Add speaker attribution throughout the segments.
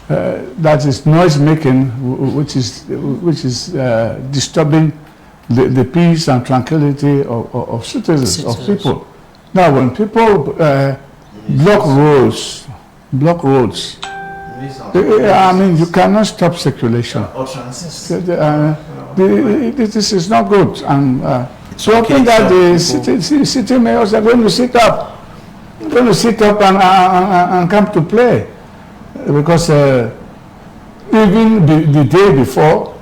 Speaker 1: that is noise making, which is disturbing the peace and tranquility of citizens, of people. Now, when people block roads, I mean, you cannot stop circulation. This is not good, and so hoping that the city mayors are going to sit up and come to play, because even the day before,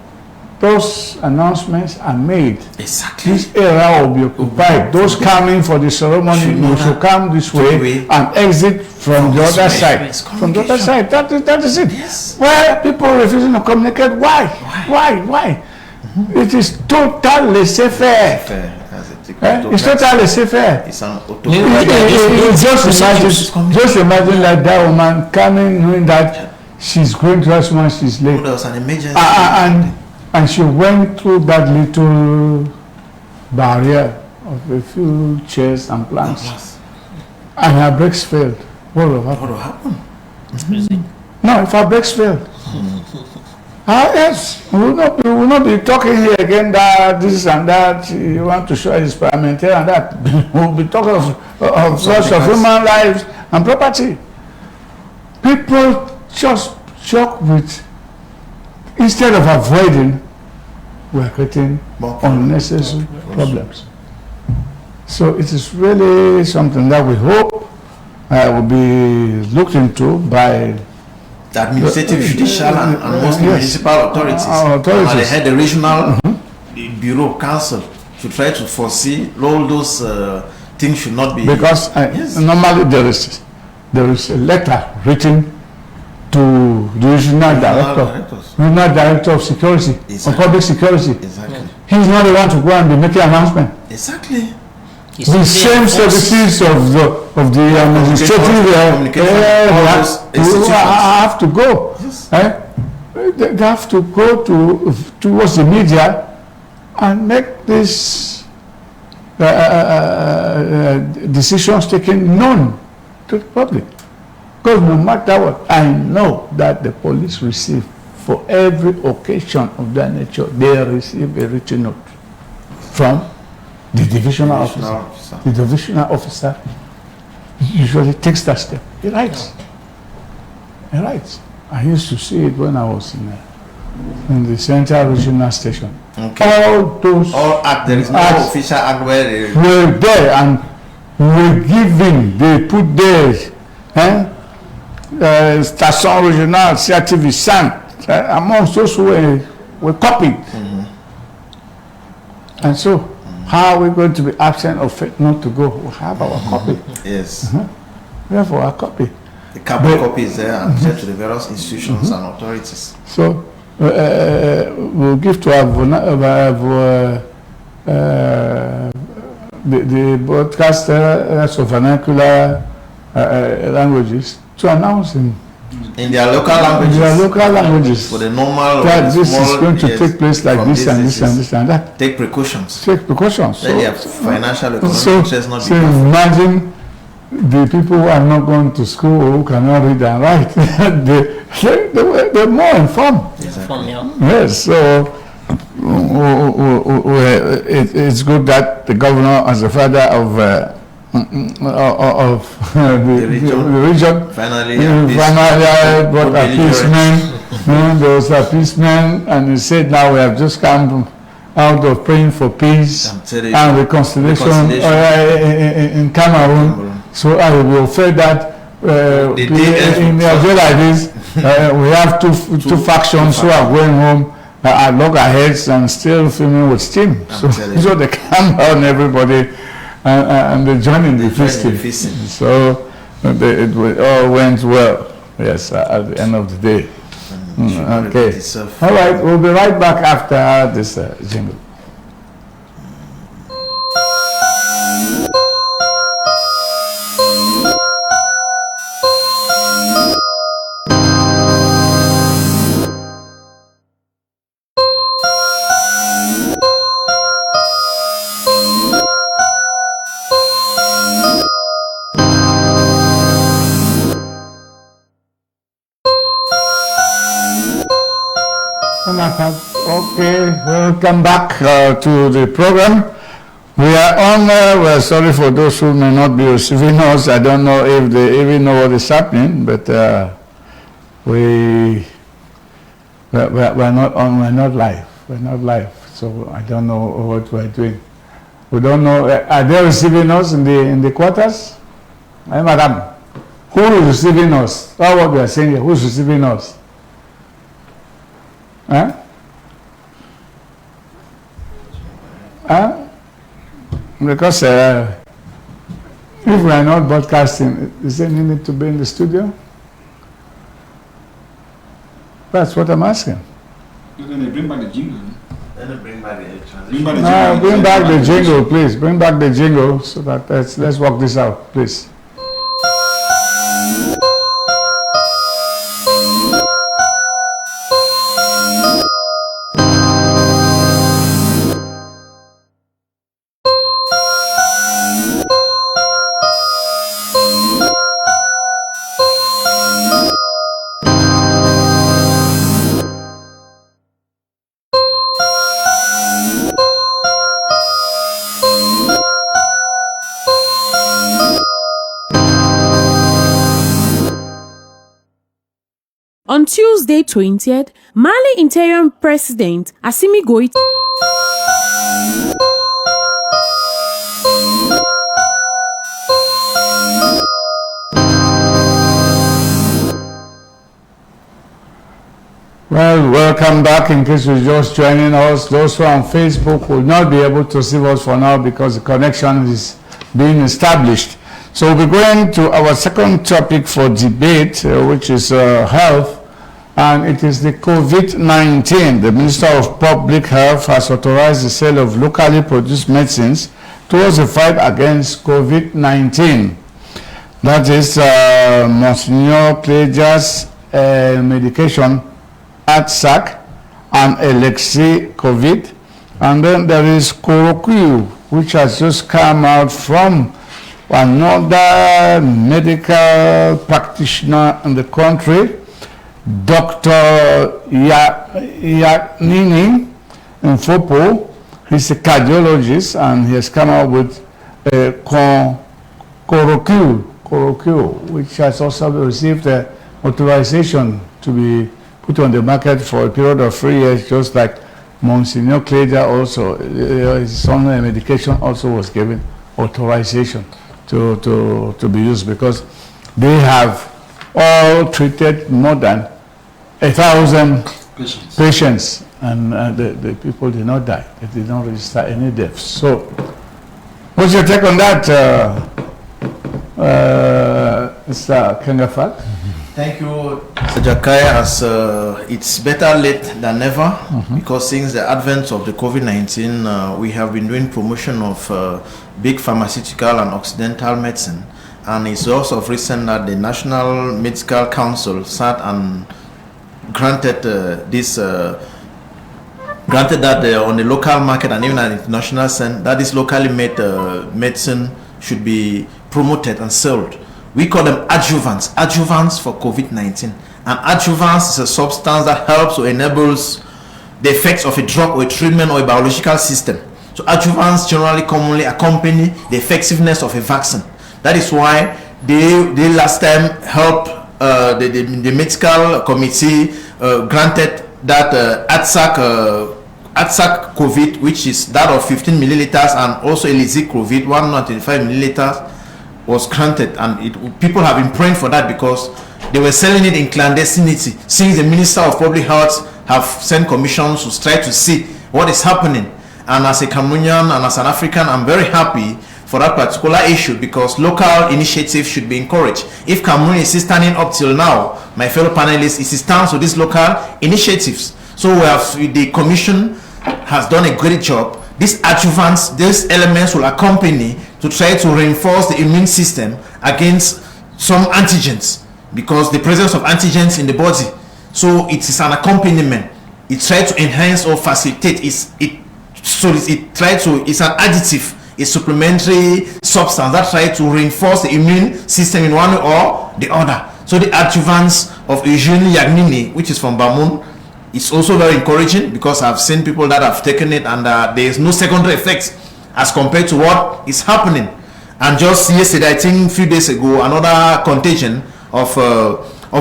Speaker 1: those announcements are made.
Speaker 2: Exactly.
Speaker 1: This area will be occupied. Those coming for the ceremony should come this way and exit from the other side. From the other side. That is it.
Speaker 2: Yes.
Speaker 1: Why people refusing to communicate? Why? Mm-hmm. It is totally laissez-faire. It's totally laissez-faire.
Speaker 2: It's an
Speaker 1: just imagine like that woman coming knowing that she's going to us when she's late.
Speaker 2: There was an emergency.
Speaker 1: And she went through that little barrier of a few chairs and planks. And her brakes failed. What will happen? No, if her brakes failed. Yes, we will not be talking here again that this and that, you want to show his parliamentarian and that. We'll be talking of loss of human lives and property. People just shock with, instead of avoiding, we are creating unnecessary problems. So it is really something that we hope will be looked into by
Speaker 2: the administrative, judicial, and most municipal authorities. And they had the regional bureau council to try to foresee all those things should not be.
Speaker 1: Because normally there is a letter written to the regional director of security, of public security.
Speaker 2: Exactly.
Speaker 1: He's not the one to go and be making announcement.
Speaker 2: Exactly.
Speaker 1: The same services of the administrative have to go.
Speaker 2: Yes.
Speaker 1: They have to go towards the media and make these decisions taken known to the public. Because no matter what, I know that the police receive, for every occasion of that nature, they receive a written note from the divisional officer. The divisional officer usually takes that step. He writes. I used to see it when I was in the Central Regional Station.
Speaker 2: Okay.
Speaker 1: All acts,
Speaker 2: there is no official act where they
Speaker 1: were there and were given. They put there. Station Regional, CRTV, SAN, amongst those who were copied. And so, how are we going to be absent of it not to go? We have our copy.
Speaker 2: Yes.
Speaker 1: We have our copy.
Speaker 2: The carbon copy is there and sent to the various institutions and authorities.
Speaker 1: So, we'll give to our the broadcasters of vernacular languages to announce in
Speaker 2: their local languages. For the normal
Speaker 1: that this is going to take place like this and this and this and that.
Speaker 2: Take precautions.
Speaker 1: So,
Speaker 2: financial economic not
Speaker 1: so imagine the people who are not going to school, who cannot read and write, they're more informed.
Speaker 2: Exactly.
Speaker 1: Yes, so it's good that the governor, as the father of the region, finally brought appeasement. There was appeasement, and he said, now we have just come out of praying for peace and reconciliation in Cameroon. So I will say that in a day like this, we have two factions who are going home at loggerheads and still filming with steam. So they calm down everybody and they join in the feasting. So it all went well. Yes, at the end of the day. Okay. All right, we'll be right back after this jingle. Okay, welcome back to the program. We are on. We're sorry for those who may not be receiving us. I don't know if they even know what is happening, but we're not on. We're not live. We're not live. So I don't know what we're doing. We don't know. Are they receiving us in the quarters? Hey, madam, who is receiving us? That's what we are saying here. Who's receiving us? Huh? Huh? Because if we are not broadcasting, is there any need to be in the studio? That's what I'm asking.
Speaker 3: Then they bring back the jingle.
Speaker 2: Then they bring back the transition.
Speaker 1: Bring back the jingle, please. Bring back the jingle so that let's work this out, please.
Speaker 4: On Tuesday 20th, Mali Interim President Assimi Goïta
Speaker 1: Well, welcome back. In case you're just joining us, those who are on Facebook will not be able to see us for now because the connection is being established. So we'll be going to our second topic for debate, which is health, and it is the COVID-19. The Minister of Public Health has authorized the sale of locally produced medicines towards the fight against COVID-19. That is Monsignor Cleja's medication, ATSAC, and Elexi COVID. And then there is Chloroquine, which has just come out from another medical practitioner in the country, Dr. Yaknini Mfopo. He's a cardiologist and he has come out with Chloroquine, which has also received authorization to be put on the market for a period of 3 years, just like Monsignor Cleja also. His own medication also was given authorization to be used because they have all treated more than 1,000 patients and the people did not die. They did not register any deaths. So what's your take on that, Mr. Kengafat?
Speaker 2: Thank you, Mr. Jakaya. As it's better late than never, because since the advent of the COVID-19, we have been doing promotion of big pharmaceutical and occidental medicine, and it's also of recent that the National Medical Council sat and granted granted that on the local market and even at the international sense that this locally made medicine should be promoted and sold. We call them adjuvants for COVID-19. And adjuvants is a substance that helps or enables the effects of a drug or a treatment or a biological system. So adjuvants generally commonly accompany the effectiveness of a vaccine. That is why they last time helped the medical committee granted that ATSAC COVID, which is that of 15 milliliters, and also Elixir COVID 125 milliliters, was granted, and people have been praying for that because they were selling it in clandestinity. Since the Minister of Public Health have sent commissions to try to see what is happening, and as a Cameroonian and as an African, I'm very happy for that particular issue because local initiatives should be encouraged. If Cameroon is standing up till now, my fellow panelists, it stands to these local initiatives. So the commission has done a great job. These adjuvants, these elements will accompany to try to reinforce the immune system against some antigens, because the presence of antigens in the body. So it is an accompaniment. It tries to enhance or facilitate. It's an additive, a supplementary substance that tries to reinforce the immune system in one way or the other. So the adjuvants of Eugene Yagnini, which is from Bamoun, It's also very encouraging because I've seen people that have taken it and there is no secondary effects as compared to what is happening. And just yesterday, I think a few days ago, another contagion of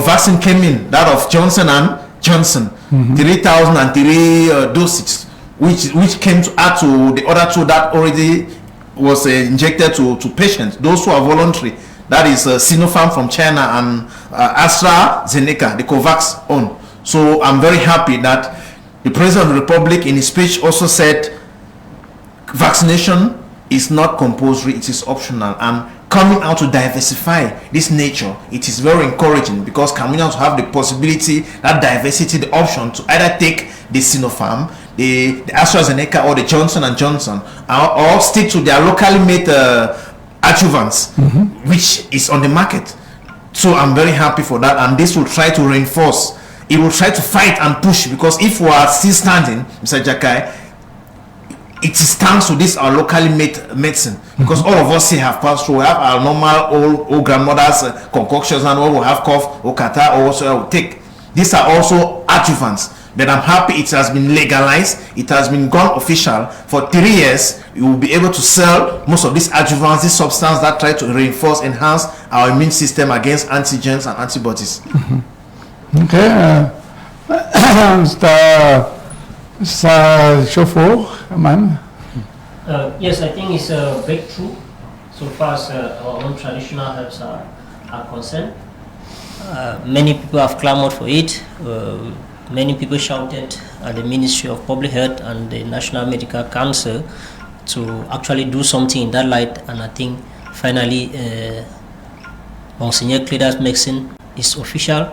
Speaker 2: vaccine came in, that of Johnson and Johnson, 3,003 doses, which came to add to the other two that already was injected to patients, those who are voluntary. That is Sinopharm from China and AstraZeneca, the COVAX own. So I'm very happy that the President of the Republic in his speech also said vaccination is not compulsory, it is optional. And coming out to diversify this nature, it is very encouraging because Cameroonians have the possibility, that diversity, the option to either take the Sinopharm, the AstraZeneca or the Johnson and Johnson, or stick to their locally made adjuvants, which is on the market. So I'm very happy for that, and this will try to reinforce, it will try to fight and push, because if we are still standing, Mr. Jakai, it stands to this our locally made medicine, because all of us here have passed through. We have our normal old grandmothers concoctions, and all we have cough or catarrh or also take. These are also adjuvants, but I'm happy it has been legalized. It has been gone official for 3 years. You will be able to sell most of these adjuvants, this substance that try to reinforce, enhance our immune system against antigens and antibodies.
Speaker 1: Okay, Mr. Chauffeur, man.
Speaker 5: Yes, I think it's a breakthrough so far as our own traditional herbs are concerned. Many people have clamored for it. Many people shouted at the Ministry of Public Health and the National Medical Council to actually do something in that light, and I think finally Monseigneur Kleda's medicine is official,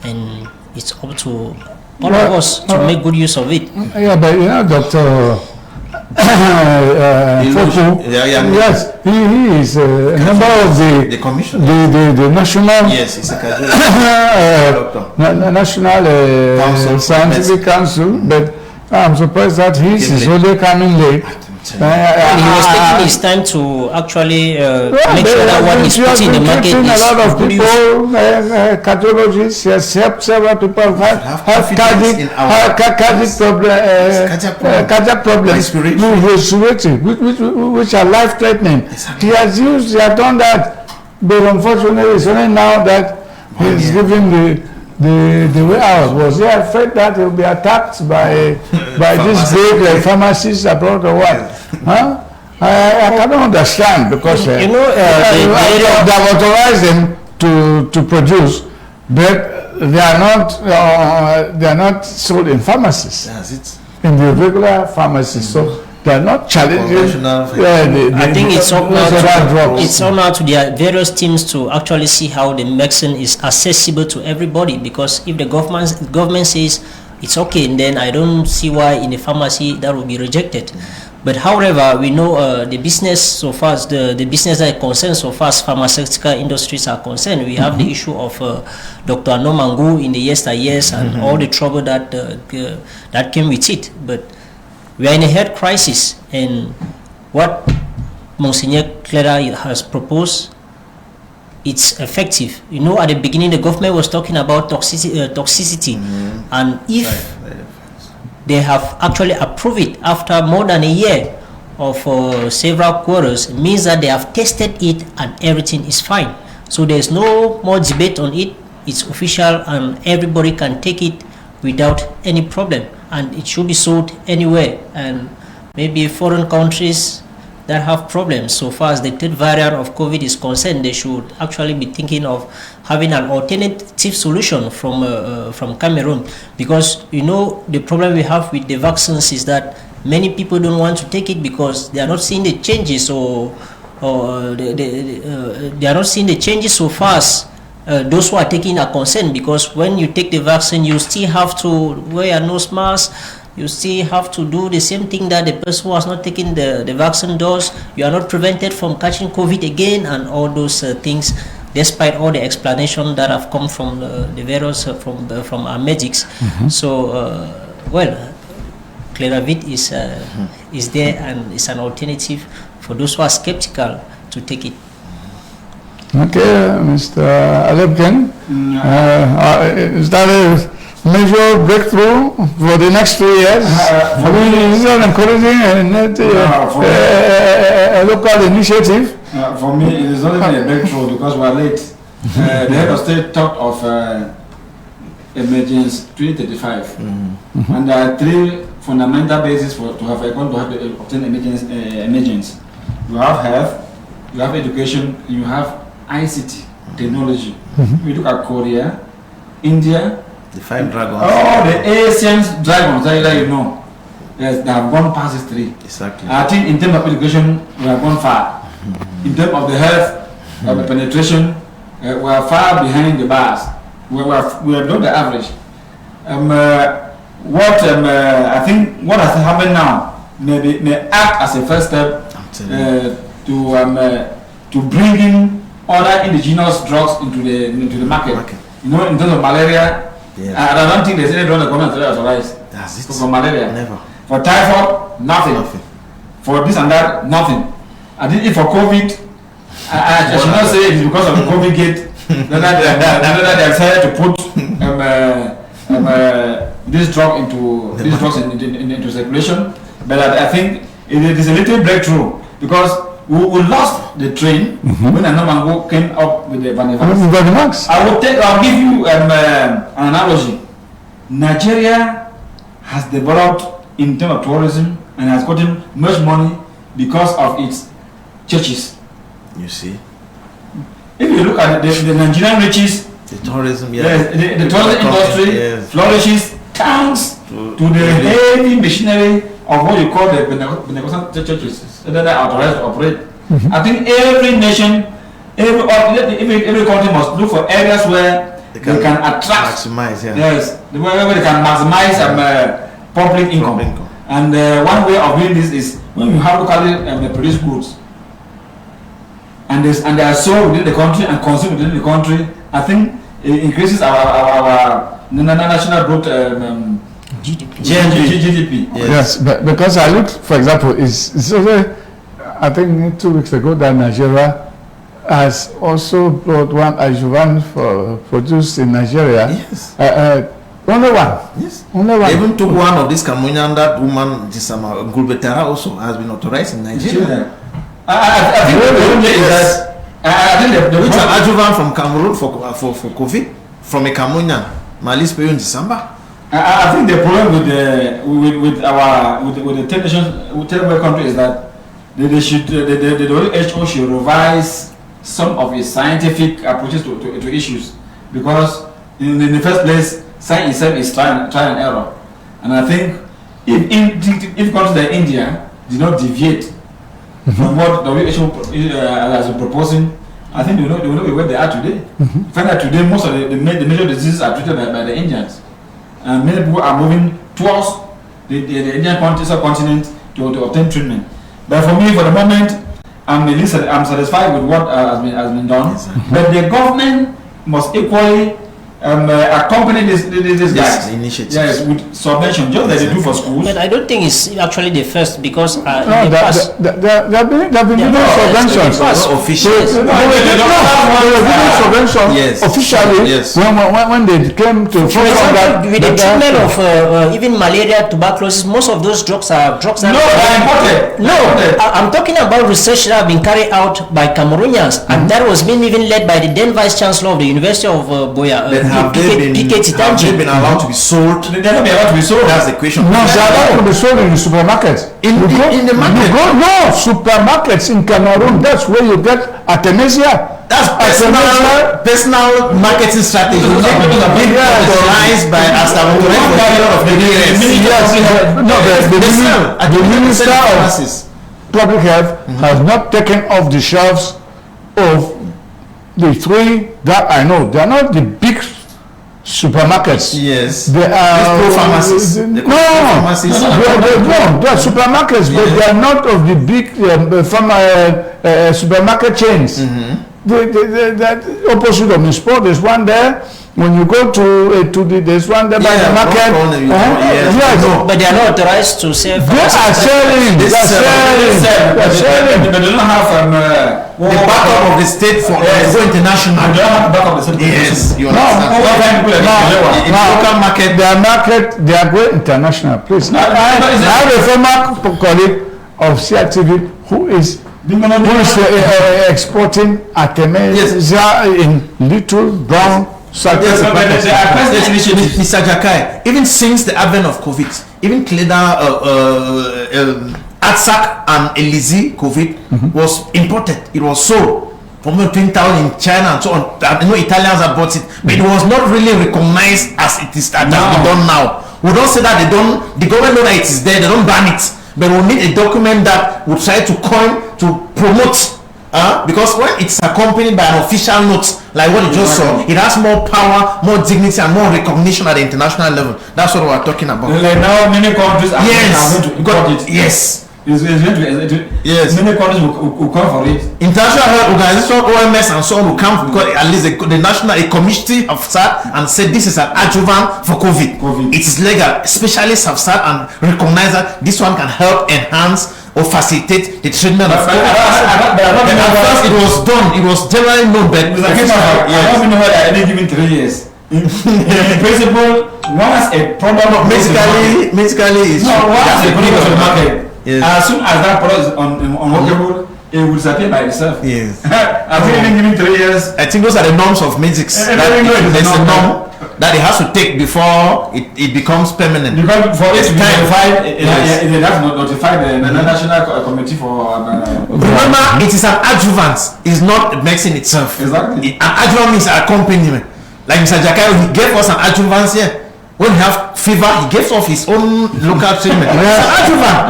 Speaker 5: and it's up to all of us to make good use of it.
Speaker 1: Yeah, but you know, Dr. Yes, he is a member of the
Speaker 2: commission,
Speaker 1: the national.
Speaker 2: Yes, it's a
Speaker 1: national scientific council, but I'm surprised that he's only coming late.
Speaker 5: He was taking his time to actually make sure that what he's putting in the market is
Speaker 1: a lot of people, cardiologists, he has helped several people have cardiac problems, which are life-threatening. He has done that, but unfortunately it's only now that he's giving the way out. Was he afraid that he'll be attacked by these big pharmacists abroad or what? Huh? I cannot understand, because they have authorized them to produce, but they are not sold in pharmacies.
Speaker 2: That's it.
Speaker 1: In the regular pharmacies, so they are not challenging.
Speaker 5: I think it's up now to their various teams to actually see how the medicine is accessible to everybody, because if the government says it's okay, and then I don't see why in a pharmacy that will be rejected. But however, we know the business, so far as the business that is concerned, so far as pharmaceutical industries are concerned, we have the issue of Dr. Anomangu in the yesteryears and all the trouble that that came with it. But we are in a health crisis, and what Monseigneur Kleda has proposed, it's effective. You know, at the beginning, the government was talking about toxicity, and if they have actually approved it after more than a year of several quarters, it means that they have tested it and everything is fine. So there's no more debate on it. It's official, and everybody can take it without any problem, and it should be sold anywhere. And maybe foreign countries that have problems, so far as the third variant of COVID is concerned, they should actually be thinking of having an alternative solution from Cameroon, because you know the problem we have with the vaccines is that many people don't want to take it because they are not seeing the changes, or they are not seeing the changes so fast. Those who are taking are concerned, because when you take the vaccine, you still have to wear a nose mask. You still have to do the same thing that the person who has not taken the vaccine does. You are not prevented from catching COVID again, and all those things, despite all the explanation that have come from the various from our medics. So, well, Cleravit is there, and it's an alternative for those who are skeptical to take it. Okay,
Speaker 1: Mr. Alebken, is that major breakthrough for the next 3 years? Is it encouraging a local initiative?
Speaker 3: For me, it is not even a breakthrough because we are late. The head of state talked of emergence 2035, and there are 3 fundamental bases to obtain emergence. You have health, you have education, you have ICT technology. We look at Korea, India,
Speaker 2: the 5 dragons.
Speaker 3: Oh, the Asian dragons, that you know. Yes, they have gone past these 3.
Speaker 2: Exactly.
Speaker 3: I think in terms of education, we have gone far. In terms of the health, of the penetration, we are far behind the bars. We have done the average. I think what has happened now may act as a first step to bring in other indigenous drugs into the market. You know, in terms of malaria, I don't think there's any drug that government has authorized.
Speaker 2: That's it.
Speaker 3: For malaria.
Speaker 2: Never.
Speaker 3: For typhoid, nothing. For this and that, nothing. I think for COVID, I should not say it's because of the COVID gate that they have decided to put this drug into circulation. But I think it is a little breakthrough because we lost the train when Anamango came up with the Vanivans. I'll give you an analogy. Nigeria has developed in terms of tourism and has gotten much money because of its churches.
Speaker 2: You see,
Speaker 3: if you look at the Nigerian riches,
Speaker 2: the tourism,
Speaker 3: the tourism industry flourishes thanks to the heavy machinery of what you call the Pentecostal churches that are authorized to operate. I think every nation, every country must look for areas where they can attract,
Speaker 2: maximize,
Speaker 3: yes, where they can maximize public income. And one way of doing this is when you have locally produced goods, and they are sold within the country and consumed within the country. I think it increases our national growth GDP.
Speaker 1: Yes, but because I looked, for example, it's also, I think 2 weeks ago that Nigeria has also brought one adjuvant produced in Nigeria.
Speaker 2: Yes.
Speaker 1: Only one.
Speaker 2: Yes.
Speaker 1: Only one.
Speaker 2: They even took one of this Cameroonian, that woman, this Ngulbetara also has been authorized in Nigeria.
Speaker 3: I think the problem is that
Speaker 2: it's an adjuvant from Cameroon for COVID from a Cameroonian. Malice Peyo in December.
Speaker 3: I think the problem with the third world country is that the WHO should revise some of its scientific approaches to issues, because in the first place, science itself is trial and error. And I think if countries like India did not deviate from what the WHO has been proposing, I think they will not be where they are today. Find that today most of the major diseases are treated by the Indians, and many people are moving towards the Indian subcontinent to obtain treatment. But for me, for the moment, I'm satisfied with what has been done. Exactly. But the government must equally accompany this
Speaker 2: initiative.
Speaker 3: Yes, with subvention, just like they do for schools.
Speaker 5: But I don't think it's actually the first, because
Speaker 1: there have been subventions.
Speaker 2: Officially.
Speaker 1: Yes. Officially. Yes. When they came to,
Speaker 5: for example, with the treatment of even malaria, tuberculosis, most of those drugs are drugs that I'm talking about research that have been carried out by Cameroonians, and that was being even led by the then Vice Chancellor of the University of Boya.
Speaker 2: Have they been allowed to be sold?
Speaker 3: They cannot be allowed to be sold.
Speaker 2: That's the question.
Speaker 1: No, they are allowed to be sold in the supermarkets.
Speaker 2: In the market?
Speaker 1: Supermarkets in Cameroon. That's where you get Artemisia.
Speaker 2: That's personal marketing strategy. Authorized by the Minister of
Speaker 1: Public Health has not taken off the shelves of the 3 that I know. They are not the big supermarkets.
Speaker 2: Yes.
Speaker 1: They are
Speaker 2: pharmacies.
Speaker 1: They are supermarkets, but they are not of the big supermarket chains. The opposite of the sport, there's one there. When you go to there's one there by the market.
Speaker 2: Yes.
Speaker 5: But they are not authorized to sell.
Speaker 1: They are selling. They are selling.
Speaker 3: But they don't have
Speaker 2: the backup of the state for go international.
Speaker 3: They don't have the backup of the state.
Speaker 2: Yes, you
Speaker 1: No,
Speaker 2: understand. Local market.
Speaker 1: Their market, they are going international. Please. I have a former colleague of CRTV who is exporting a Kmer in little brown sachets.
Speaker 2: Mr. Jakai, even since the advent of COVID, even Atsak and Elizi COVID was imported. It was sold from 20,000 in China and so on. I know Italians have bought it, but it was not really recognized as it is done now. We don't say that the government know that it is there, they don't ban it. But we need a document that would try to promote, because when it's accompanied by an official note, like what you just saw, it has more power, more dignity, and more recognition at the international level. That's what we're talking about.
Speaker 3: Like now, many countries are going to import it.
Speaker 2: Yes.
Speaker 3: Yes. Many countries will come for it.
Speaker 2: International Health Organization, OMS, and so on will come because at least the national committee have sat and said this is an adjuvant for COVID. It is legal. Specialists have sat and recognized that this one can help enhance or facilitate the treatment of COVID. At first, it was done. It was generally known, but
Speaker 3: I don't know whether any given 3 years. In principle, once a product of
Speaker 2: medically is
Speaker 3: once a product of the market.
Speaker 2: Yes.
Speaker 3: As soon as that product is unworkable, it will disappear by itself.
Speaker 2: Yes.
Speaker 3: I think even given 3 years.
Speaker 2: I think those are the norms of medics. There's a norm that it has to take before it becomes permanent.
Speaker 3: Because for it to be notified, it has to notify the National Committee for.
Speaker 2: Remember, it is an adjuvant. It's not medicine itself.
Speaker 3: Exactly.
Speaker 2: An adjuvant means accompaniment. Like Mr. Jakai, he gave us an adjuvant here. When we have fever, he gives off his own local treatment. It's an adjuvant.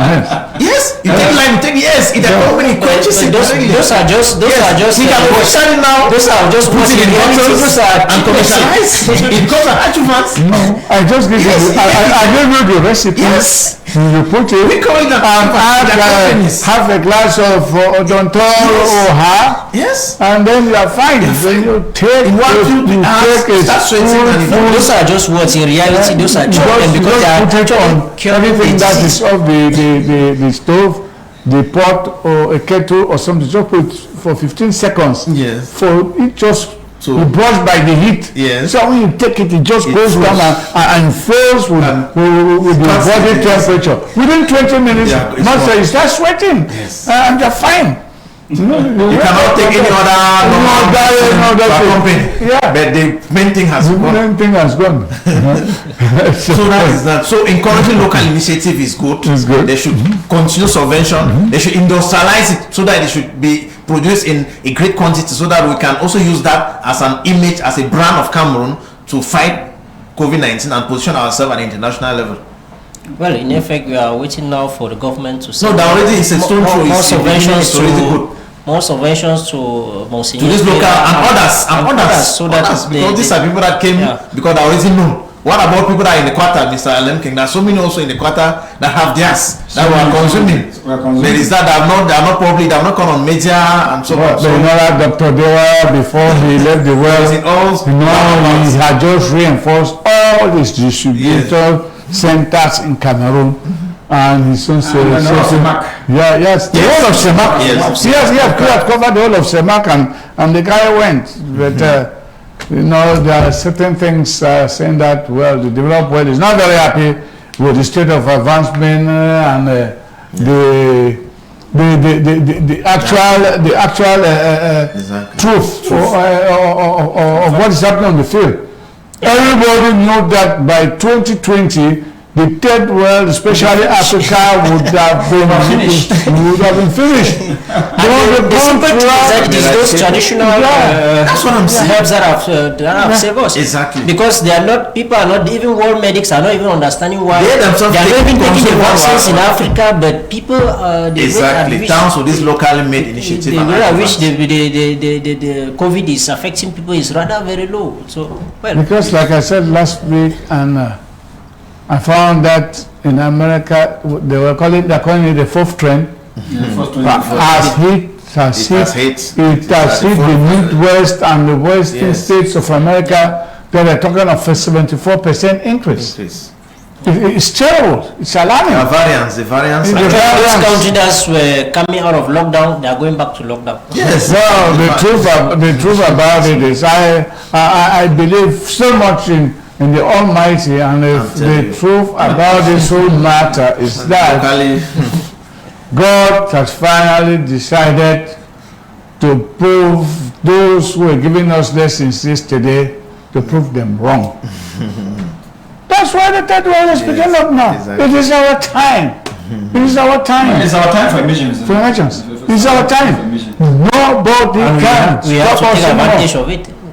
Speaker 2: Yes, you take lime, it accompanies quenches it.
Speaker 5: Those are just.
Speaker 2: He can officially now.
Speaker 5: Those are just
Speaker 2: put it in bottles and commercialize. It becomes an adjuvant.
Speaker 1: No, I just give you. I gave you the recipe.
Speaker 2: Yes.
Speaker 1: You put it.
Speaker 2: We call it an
Speaker 1: have a glass of Odontor or her.
Speaker 2: Yes.
Speaker 1: And then you are fine. Then you take
Speaker 5: those are just words. In reality, those are children because they are
Speaker 1: everything that is off the stove, the pot or a kettle or something. Just put for 15 seconds.
Speaker 2: Yes.
Speaker 1: For it just be brushed by the heat.
Speaker 2: Yes.
Speaker 1: So when you take it, it just goes down and fills with the body temperature. Within 20 minutes, monster you start sweating.
Speaker 2: Yes.
Speaker 1: And you're fine.
Speaker 2: You cannot take any other company.
Speaker 1: Yeah.
Speaker 2: But the main thing has gone.
Speaker 1: The main thing has gone.
Speaker 2: So that is that. So encouraging local initiative is good.
Speaker 1: It's good.
Speaker 2: They should continue subvention. They should industrialize it so that it should be produced in a great quantity so that we can also use that as an image, as a brand of Cameroon to fight COVID-19 and position ourselves at the international level.
Speaker 5: Well, in effect, we are waiting now for the government to
Speaker 2: send that already is a stone throw.
Speaker 5: More subventions to Monsignor
Speaker 2: to this local and others.
Speaker 5: So that
Speaker 2: because these are people that came because they already know. What about people that are in the quarter, Mr. Alemking? There are so many also in the quarter that have theirs that we are consuming. There is that they are not public, they are not come on media and so on.
Speaker 1: So you know that Dr. Dewa, before he left the world, he had just reinforced all these distributor centers in Cameroon. And his son said,
Speaker 3: the whole of
Speaker 1: Semak. Yes, he had covered the whole of Semak, and the guy went. But you know, there are certain things saying that the developed world is not very happy with the state of advancement and the actual truth of what is happening on the field. Everybody knew that by 2020. The third world, especially Africa, would have been finished.
Speaker 5: Those traditional
Speaker 2: that's what I'm saying.
Speaker 5: herbs that have saved us.
Speaker 2: Exactly.
Speaker 5: Because people are not, even world medics are not even understanding why
Speaker 2: they are not
Speaker 5: even taking the vaccines in Africa, but people
Speaker 2: down to this locally made initiative.
Speaker 5: The rate at which the COVID is affecting people is rather very low. So
Speaker 1: because like I said last week, and I found that in America they're calling it the fourth trend. It has hit the Midwest and the western states of America. They are talking of a 74% increase. It's terrible. It's alarming.
Speaker 2: The variants.
Speaker 5: Those countries that were coming out of lockdown, they are going back to lockdown.
Speaker 2: Yes.
Speaker 1: Well, the truth about it is, I believe so much in the Almighty, and the truth about this whole matter is that God has finally decided to prove those who are giving us lessons yesterday, to prove them wrong. That's why the third world is picking up now. Exactly. It is our time. It is our time.
Speaker 3: It's our time for emissions.
Speaker 1: For emissions. It's our time. Nobody can stop us anymore.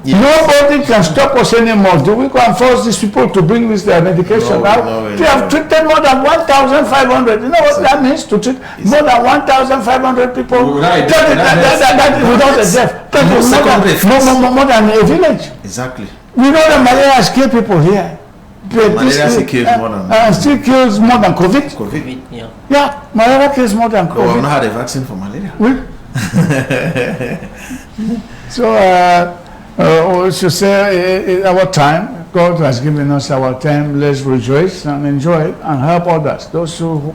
Speaker 1: Nobody can stop us anymore. Do we go and force these people to bring this their medication out? They have treated more than 1,500. You know what that means, to treat more than 1,500 people? That without a death. More than a village.
Speaker 2: Exactly.
Speaker 1: We know that malaria has killed people here.
Speaker 2: Malaria still kills more than
Speaker 1: still kills more than COVID. Yeah, malaria kills more than COVID.
Speaker 2: We have not had a vaccine for malaria.
Speaker 1: So, we should say our time. God has given us our time. Let's rejoice and enjoy it and help others. Those who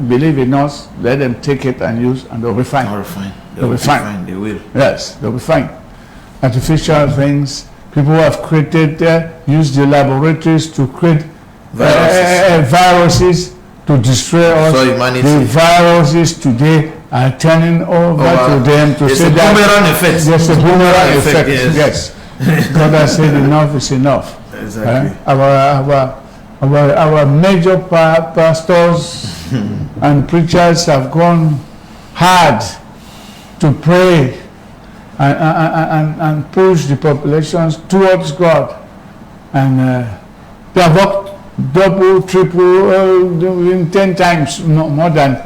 Speaker 1: believe in us, let them take it and use, and they'll be fine. They'll be fine.
Speaker 2: They will.
Speaker 1: Yes, they'll be fine. Artificial things. People who have created, use the laboratories to create viruses to destroy us.
Speaker 2: So humanity.
Speaker 1: The viruses today are turning over to them to say that there's a boomerang effect. Yes. God has said enough is enough.
Speaker 2: Exactly.
Speaker 1: Our major pastors and preachers have gone hard to pray and push the populations towards God, and they have worked double, triple, 10 times more than.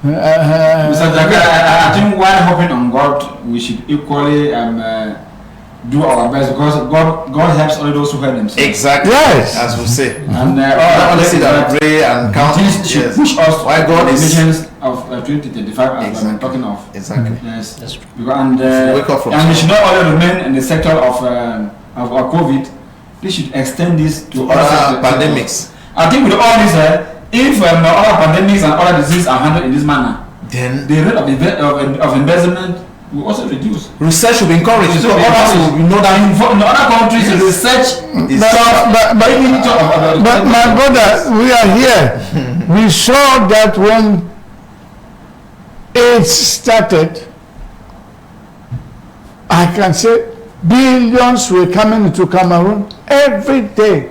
Speaker 3: Mr. Jaka, I think while hoping on God, we should equally do our best, because God helps all those who help themselves.
Speaker 2: Exactly.
Speaker 1: Yes.
Speaker 2: As we say.
Speaker 3: And
Speaker 2: honestly, that pray and count.
Speaker 3: Should push us.
Speaker 2: Why God is
Speaker 3: missions of 2035 as I'm talking of.
Speaker 2: Exactly.
Speaker 3: Yes,
Speaker 5: that's true.
Speaker 3: And we should not only remain in the sector of COVID. We should extend this to other pandemics. I think with all this, if other pandemics and other diseases are handled in this manner, then the rate of investment will also reduce. Research will be encouraged. So others will know that in other countries, research is
Speaker 1: but my brother, we are here. We saw that when AIDS started, I can say billions were coming into Cameroon every day.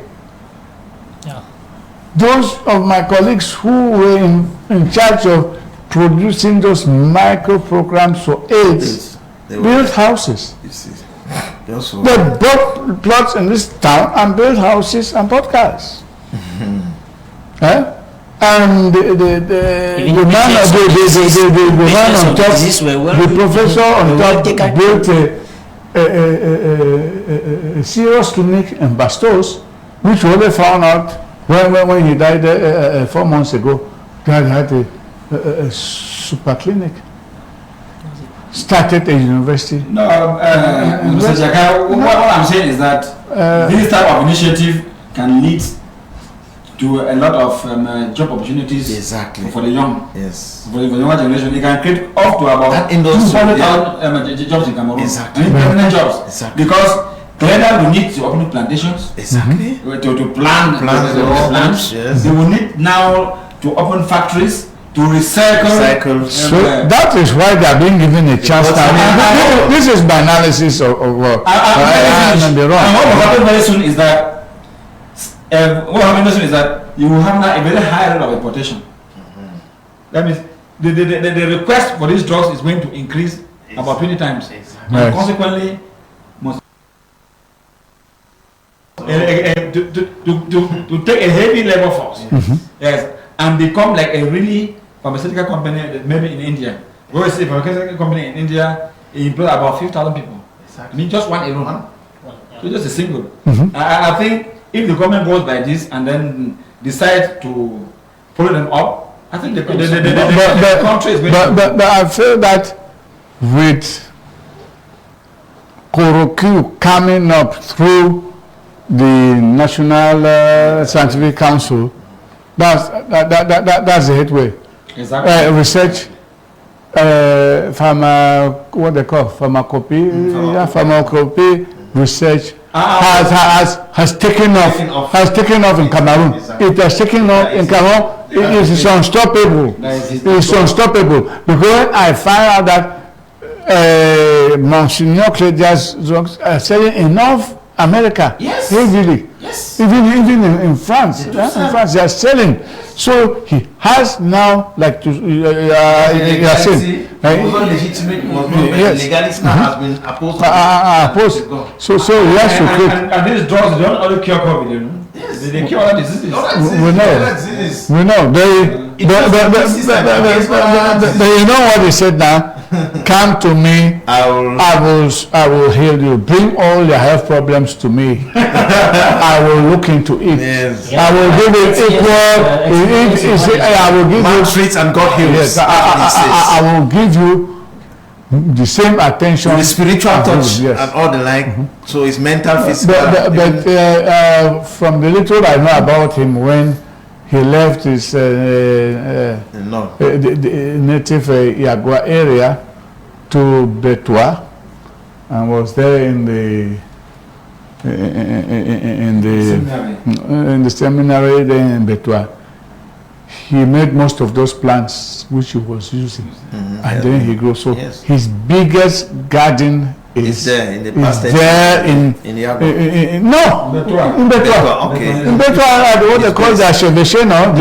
Speaker 1: Yeah. Those of my colleagues who were in charge of producing those micro programs for AIDS built houses. They bought plots in this town and built houses and bought cars. And the man on top, the professor on top built a serious clinic in Bastos, which we only found out when he died 4 months ago. God had a super clinic. Started a university.
Speaker 3: No, Mr. Jaka, what I'm saying is that this type of initiative can lead to a lot of job opportunities. Exactly. For the young. Yes. For the younger generation, it can create up to about 200,000 jobs in Cameroon. Exactly. Permanent jobs. Exactly. Because clearly we need to open plantations. Exactly. To plant plants. Yes. They will need now to open factories, to recycle.
Speaker 1: So that is why they are being given a chance. This is my analysis of what
Speaker 3: I'm wrong. And what will happen very soon is that you will have now a very high rate of importation. That means the request for these drugs is going to increase about 20 times. And consequently, to take a heavy labor force, yes, and become like a really pharmaceutical company, maybe in India. Where is a pharmaceutical company in India? It employs about 5,000 people. Exactly. I mean, just one alone. So just a single. I think if the government goes by this and then decide to follow them up, I think the country is going to...
Speaker 1: But I feel that with Koroku coming up through the National Scientific Council, that's the headway.
Speaker 3: Exactly.
Speaker 1: Research, what they call pharmacopy research has taken off in Cameroon. Exactly. It has taken off in Cameroon. It is unstoppable. It's unstoppable because I find out that Monsignor Clédia's drugs are selling enough America.
Speaker 3: Yes.
Speaker 1: Heavily.
Speaker 3: Yes.
Speaker 1: Even in France. In France, they are selling. So he has now, like you are saying,
Speaker 2: legitimate legality now has been opposed.
Speaker 1: So he has to create.
Speaker 3: And these drugs don't only cure COVID, you know. Yes. They cure other diseases.
Speaker 1: We know. You know what he said now? Come to me, I will heal you. Bring all your health problems to me. I will look into it. Yes. I will give it equal. I will give you
Speaker 2: treats and God heals.
Speaker 1: Yes, I will give you the same attention,
Speaker 2: the spiritual touch, yes, and all the like. So it's mental, physical.
Speaker 1: But from the little I know about him, when he left his the native Yagua area to Betua and was there in the seminary there in Betua. He made most of those plants which he was using, and then he grew. So his biggest garden is there in the pasture. In Betua. In Betua, what they call the Ashevesheno,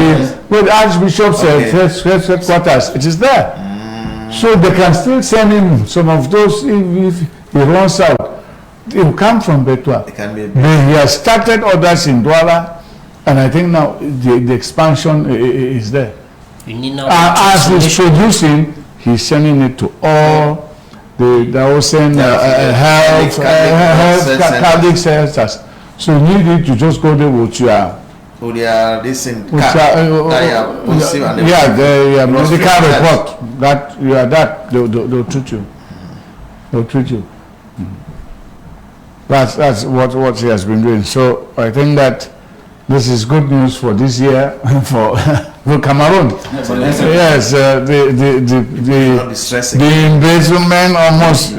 Speaker 1: the Archbishop's headquarters. It is there. So they can still send him some of those if he runs out. It will come from Betua. He has started others in Douala. And I think now the expansion is there. As he's producing, he's sending it to all the ocean health centers. So you need to just go there with your medical report that you are that. They'll treat you. They'll treat you. That's what he has been doing. So I think that this is good news for this year for Cameroon. Yes, the embezzlement almost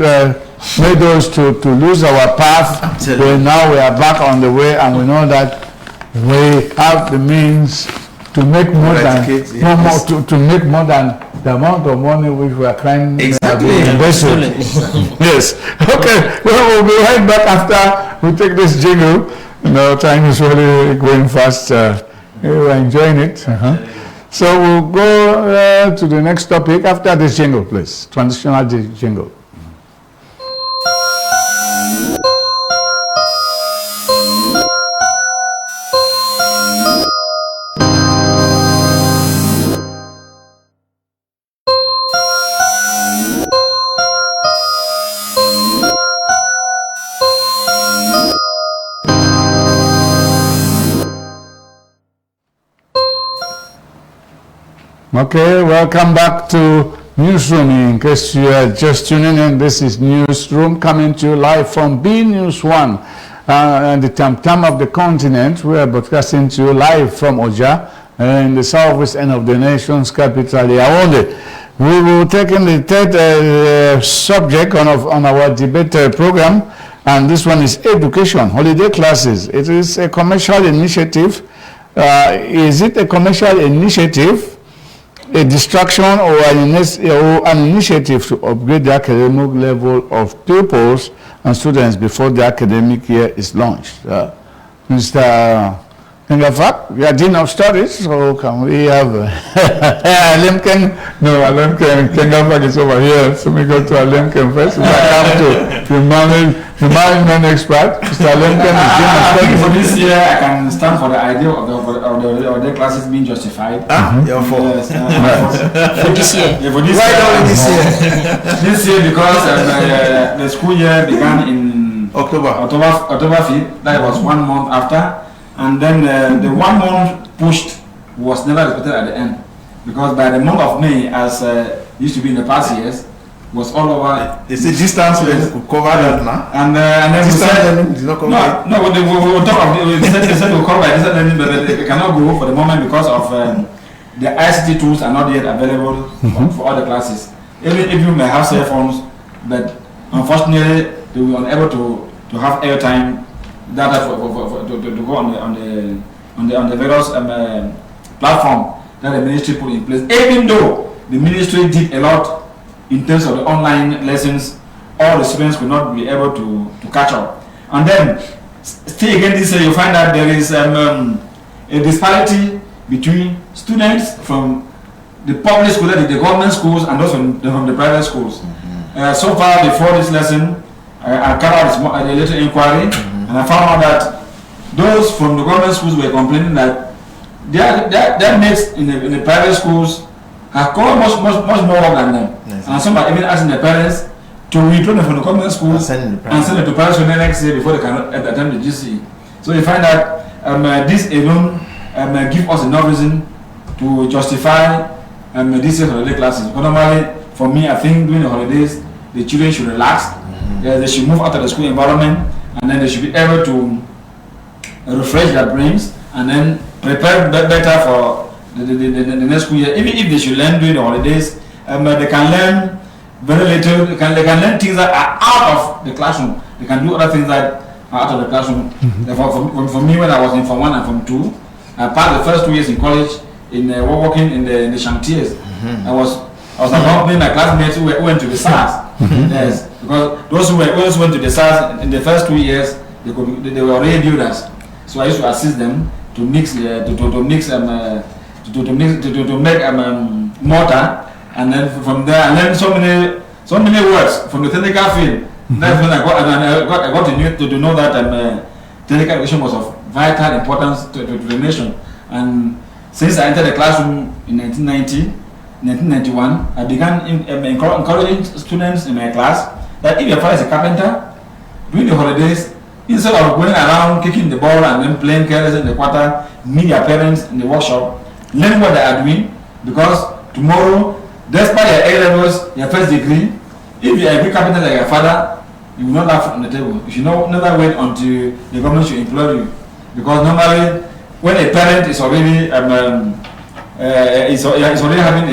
Speaker 1: made us to lose our path. But now we are back on the way, and we know that we have the means to make more than to make more than the amount of money which we are trying to invest. Yes. Okay. Well, we'll be right back after we take this jingle. No, time is really going fast. We're enjoying it. So we'll go to the next topic after this jingle, please. Transitional jingle. Okay, welcome back to Newsroom. In case you are just tuning in, this is Newsroom coming to you live from B News 1 and the tam-tam of the continent. We are broadcasting to you live from Oja in the southwest end of the nation's capital, Yaoundé. We will take in the third subject on our debate program, and this one is education, holiday classes. It is a commercial initiative. Is it a commercial initiative, a distraction, or an initiative to upgrade the academic level of pupils and students before the academic year is launched? Mr. Ngafak, we are Dean of Studies, so can we have Alemken? No, Alemken Ngafak is over here, so we go to Alemken first. We come to the management expert. Mr. Alemken is Dean of Studies.
Speaker 3: For this year, I can stand for the idea of the classes being justified.
Speaker 2: You're for
Speaker 3: this year. Yeah, for this
Speaker 2: year.
Speaker 3: This year? This year because the school year began in October 5th. That was 1 month after. And then the 1 month pushed was never respected at the end, because by the month of May, as used to be in the past years, was all over.
Speaker 2: They say distance learning could cover that now.
Speaker 3: And then
Speaker 2: distance learning did not cover it.
Speaker 3: No, we talk of they said we'll cover distance learning, but they cannot go for the moment because of the ICT tools are not yet available for all the classes. Even if you may have cell phones, but unfortunately they will be unable to have airtime data to go on the various platform that the ministry put in place. Even though the ministry did a lot in terms of the online lessons, all the students will not be able to catch up. And then, still again this year, you find that there is a disparity between students from the public schools, the government schools, and those from the private schools. So far, before this lesson, I carried out a little inquiry, and I found out that those from the government schools were complaining that their mates in the private schools have got much more work than them. Yes. And some are even asking their parents to withdraw them from the government schools and send them to private school the next year before they can attend the GCE. So you find that this alone give us enough reason to justify this year's holiday classes. But normally, for me, I think during the holidays, the children should relax. They should move out of the school environment, and then they should be able to refresh their brains and then prepare better for the next school year. Even if they should learn during the holidays, they can learn very little. They can learn things that are out of the classroom. They can do other things that are out of the classroom. For me, when I was in Form 1 and Form 2, I passed the first 2 years in college in working in the chantiers. I was accompanying my classmates who went to the SARS. Yes, because those who went to the SARS in the first 2 years, they were already builders. So I used to assist them to mix to make mortar, and then from there I learned so many words from the technical field. That's when I got to know that technical education was of vital importance to the nation. And since I entered the classroom in 1991, I began encouraging students in my class that if your father is a carpenter, during the holidays, instead of going around kicking the ball and then playing careless in the quarter, meet your parents in the workshop, learn what they are doing, because tomorrow, despite your A levels, your first degree, if you are a good carpenter like your father, you will not have food on the table. You should never wait until the government should employ you, because normally, when a parent is already already having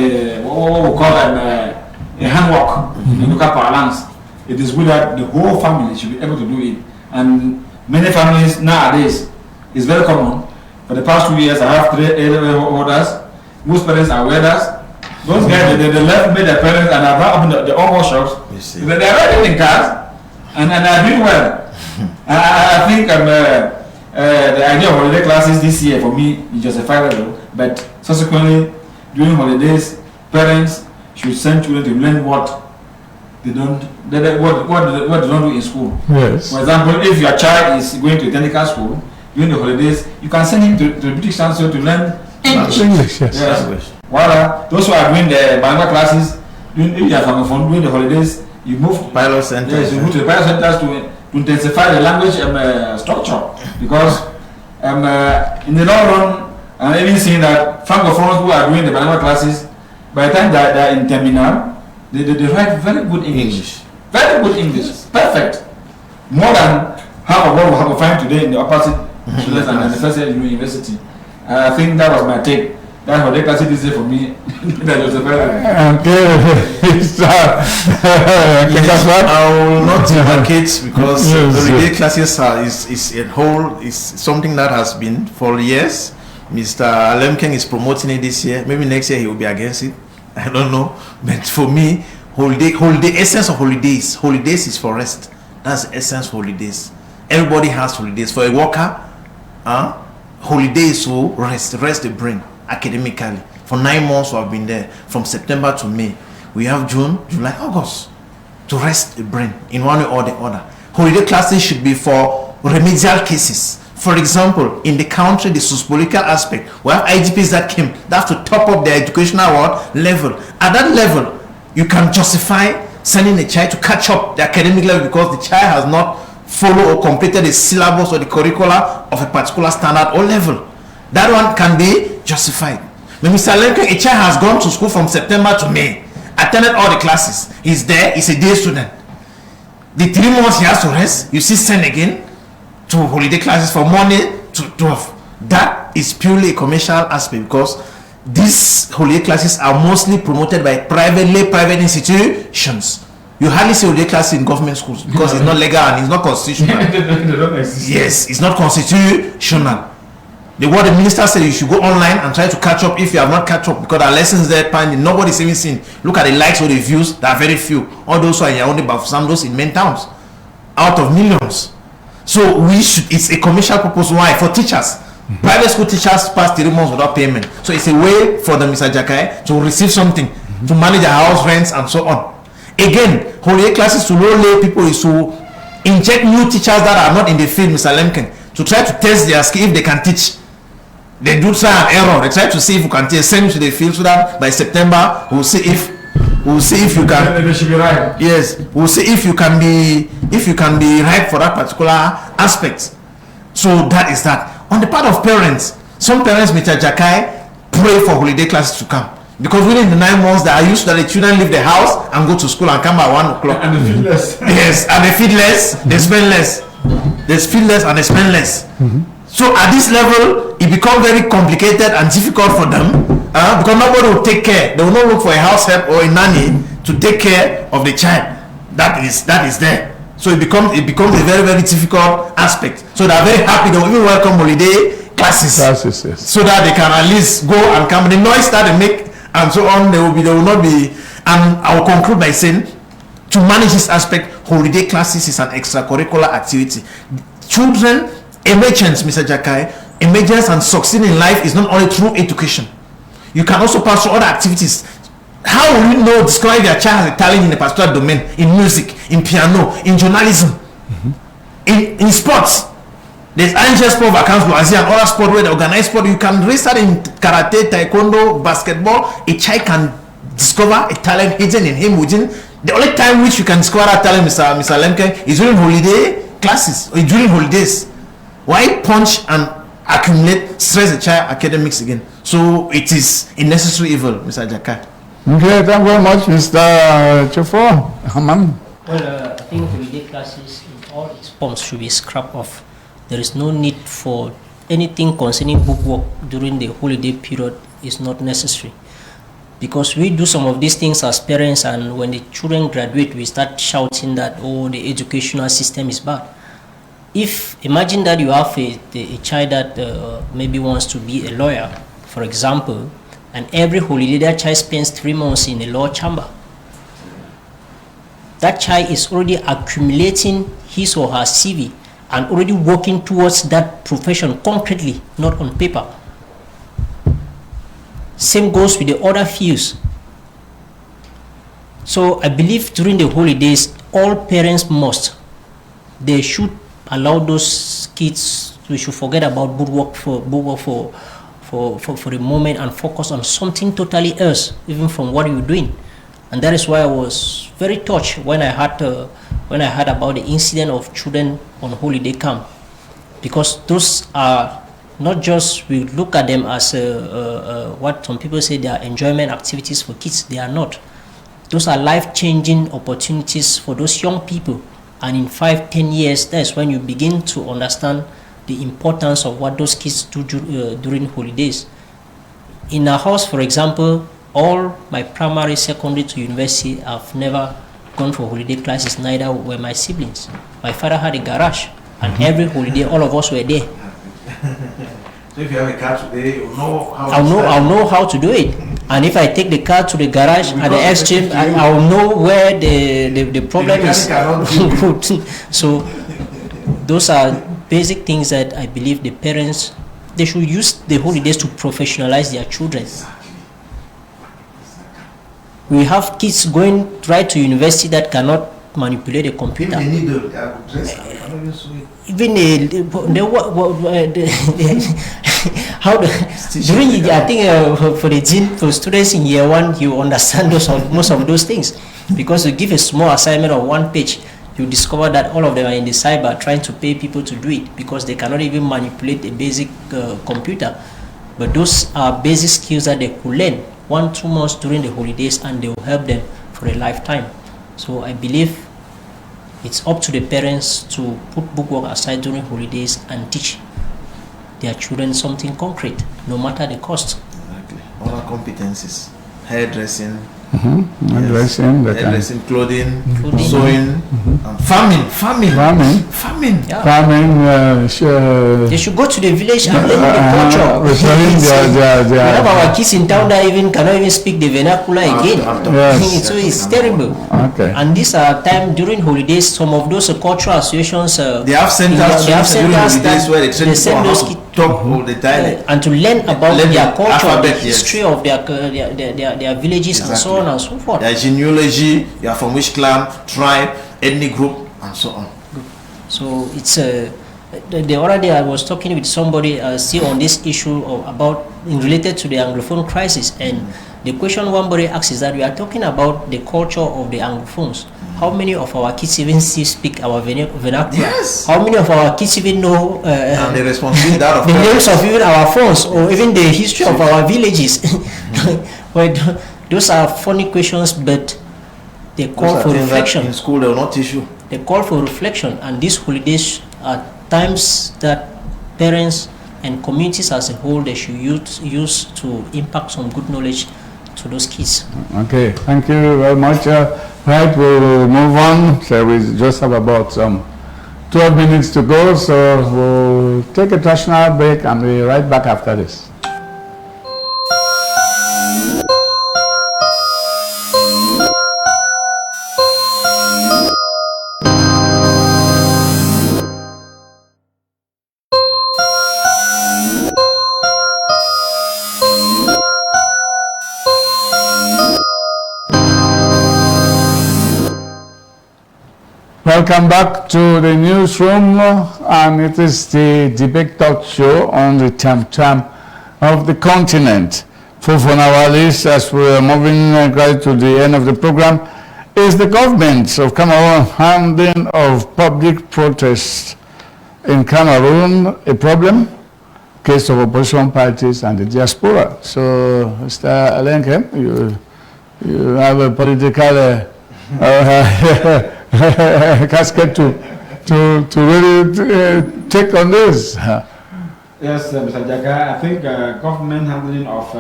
Speaker 3: what we call a handwork in local parlance, it is good that the whole family should be able to do it. And many families nowadays, it's very common. For the past 2 years, I have 3 A-level holders. Most parents are welders. Those guys, they left me their parents and have opened the own workshops. They are riding in cars and they are doing well. I think the idea of holiday classes this year for me is justifiable, but subsequently, during holidays, parents should send children to learn what they don't do in school.
Speaker 1: Yes.
Speaker 3: For example, if your child is going to technical school during the holidays, you can send him to the British Council to learn English.
Speaker 1: English, yes.
Speaker 3: While those who are doing the bilingual classes, if you are francophone during the holidays, you move to
Speaker 2: pilot centers.
Speaker 3: Yes, you move to the pilot centers to intensify the language structure, because in the long run, I'm even seeing that francophones who are doing the bilingual classes, by the time they are in terminal, they write very good English. Very good English. Perfect. More than half of what we have to find today in the opposite students and the first year university. I think that was my take. That's what they classic this for me. That was a very
Speaker 2: I will not advocate, because holiday classes is something that has been for years. Mr. Lemken is promoting it this year. Maybe next year he will be against it. I don't know. But for me, holiday essence of holidays is for rest. That's the essence of holidays. Everybody has holidays. For a worker, holidays will rest the brain academically. For 9 months we have been there, from September to May. We have June, July, August to rest the brain in one way or the other. Holiday classes should be for remedial cases. For example, in the country, the sociopolitical aspect, we have IGPs that came, that have to top up their educational level. At that level, you can justify sending a child to catch up the academic level because the child has not followed or completed the syllabus or the curricula of a particular standard or level. That one can be justified. When Mr. Lenken, a child has gone to school from September to May. At attended all the classes. He's there. He's a day student. The 3 months he has to rest, you see send again to holiday classes from Monday to 12. That is purely a commercial aspect, because these holiday classes are mostly promoted by private institutions. You hardly see holiday classes in government schools because it's not legal and it's not constitutional. Yes, it's not constitutional. What the minister said, you should go online and try to catch up if you have not catch up, because our lessons there, nobody's even seen. Look at the likes or the views, there are very few. All those who are in Yaoundé, but some those in main towns, out of millions. So it's a commercial purpose. Why? For teachers. Private school teachers pass 3 months without payment. So it's a way for the Mr. Jakai to receive something, to manage their house rents and so on. Again, holiday classes to low people is to inject new teachers that are not in the field, Mr. Lemken, to try to test their skill if they can teach. They do try and error. They try to see if you can teach. Send to the field so that by September we'll see if you can.
Speaker 3: They should be right.
Speaker 2: Yes, we'll see if you can be right for that particular aspect. So that is that. On the part of parents, some parents, Mr. Jakai, pray for holiday classes to come, because within the 9 months they are used to that the children leave the house and go to school and come by 1 o'clock.
Speaker 3: And they feed less.
Speaker 2: Yes, and they feed less, they spend less. They feed less and they spend less. So at this level, it becomes very complicated and difficult for them, because nobody will take care. They will not look for a house help or a nanny to take care of the child. That is there. So it becomes a very, very difficult aspect. So they are very happy. They will even welcome holiday classes,
Speaker 1: Yes.
Speaker 2: so that they can at least go and come. The noise that they make and so on, they will not be. And I will conclude by saying, to manage this aspect, holiday classes is an extracurricular activity. Children emergence, Mr. Jakai, emergence and succeed in life is not only through education. You can also pass through other activities. How will you know, discover if your child has a talent in a particular domain, in music, in piano, in journalism, in sports? There's Angel Sport Vacances, and other sport where they organize sport. You can register in karate, taekwondo, basketball. A child can discover a talent hidden in him within. The only time which you can discover that talent, Mr. Lemke, is during holiday classes or during holidays. Why punch and accumulate, stress the child academics again? So it is a necessary evil, Mr. Jakai.
Speaker 1: Okay, thank you very much, Mr. Chofo. Haman.
Speaker 5: Well, I think holiday classes in all its forms should be scrapped off. There is no need for anything concerning book work during the holiday period is not necessary. Because we do some of these things as parents, and when the children graduate, we start shouting that, oh, the educational system is bad. Imagine that you have a child that maybe wants to be a lawyer, for example, and every holiday that child spends 3 months in a law chamber. That child is already accumulating his or her CV and already working towards that profession concretely, not on paper. Same goes with the other fields. So I believe during the holidays, all parents they should allow those kids, we should forget about bookwork for the moment and focus on something totally else, even from what you're doing. And that is why I was very touched when I heard about the incident of children on holiday camp, because those are not just, we look at them as what some people say they are enjoyment activities for kids. They are not. Those are life-changing opportunities for those young people. And in 5-10 years, that's when you begin to understand the importance of what those kids do during holidays. In our house, for example, all my primary, secondary to university, I've never gone for holiday classes, neither were my siblings. My father had a garage, and every holiday, all of us were there.
Speaker 2: So if you have a car today, you'll know how
Speaker 5: I'll know how to do it. And if I take the car to the garage at the extreme, I'll know where the problem is. So those are basic things that I believe the parents, they should use the holidays to professionalize their children. We have kids going right to university that cannot manipulate a computer. Even I think for students in year 1, you understand most of those things, because you give a small assignment of 1 page, you discover that all of them are in the cyber trying to pay people to do it because they cannot even manipulate a basic computer. But those are basic skills that they could learn 1-2 months during the holidays, and they will help them for a lifetime. So I believe it's up to the parents to put bookwork aside during holidays and teach their children something concrete, no matter the cost.
Speaker 2: Exactly. All our competencies, hairdressing,
Speaker 1: hairdressing,
Speaker 2: clothing, sewing, and farming.
Speaker 5: Yeah.
Speaker 1: Farming.
Speaker 5: They should go to the village and learn the culture. We have our kids in town that cannot even speak the vernacular again.
Speaker 1: Yes.
Speaker 5: So it's terrible.
Speaker 1: Okay.
Speaker 5: And these are time during holidays. Some of those cultural associations
Speaker 2: they have centers during holidays where they send those kids talk all the time
Speaker 5: and to learn about their culture, the
Speaker 2: yes.
Speaker 5: history of their villages, and so on and so forth.
Speaker 2: Their genealogy, you are from which clan, tribe, ethnic group, and so on.
Speaker 5: So it's the other day I was talking with somebody still on this issue about related to the Anglophone crisis, and the question one body asks is that we are talking about the culture of the Anglophones. How many of our kids even still speak our vernacular?
Speaker 2: Yes.
Speaker 5: How many of our kids even know
Speaker 2: and the responsibility that of
Speaker 5: the names of even our phones or even the history of our villages? Well, those are funny questions, but they call for reflection.
Speaker 2: In school, they will not teach you.
Speaker 5: They call for reflection, and these holidays are times that parents and communities as a whole they should use to impact some good knowledge to those kids.
Speaker 1: Okay, thank you very much. Right, we'll move on. So we just have about 12 minutes to go, so we'll take a traditional break and we'll be right back after this. Welcome back to the newsroom, and it is the debate talk show on the term of the continent. Fourth on our list, as we are moving right to the end of the program, is the government of Cameroon handling of public protests in Cameroon a problem? Case of opposition parties and the diaspora. So, Mr. Alenke, you have a political casket to really take on this.
Speaker 3: Yes, Mr. Jaka, I think government handling of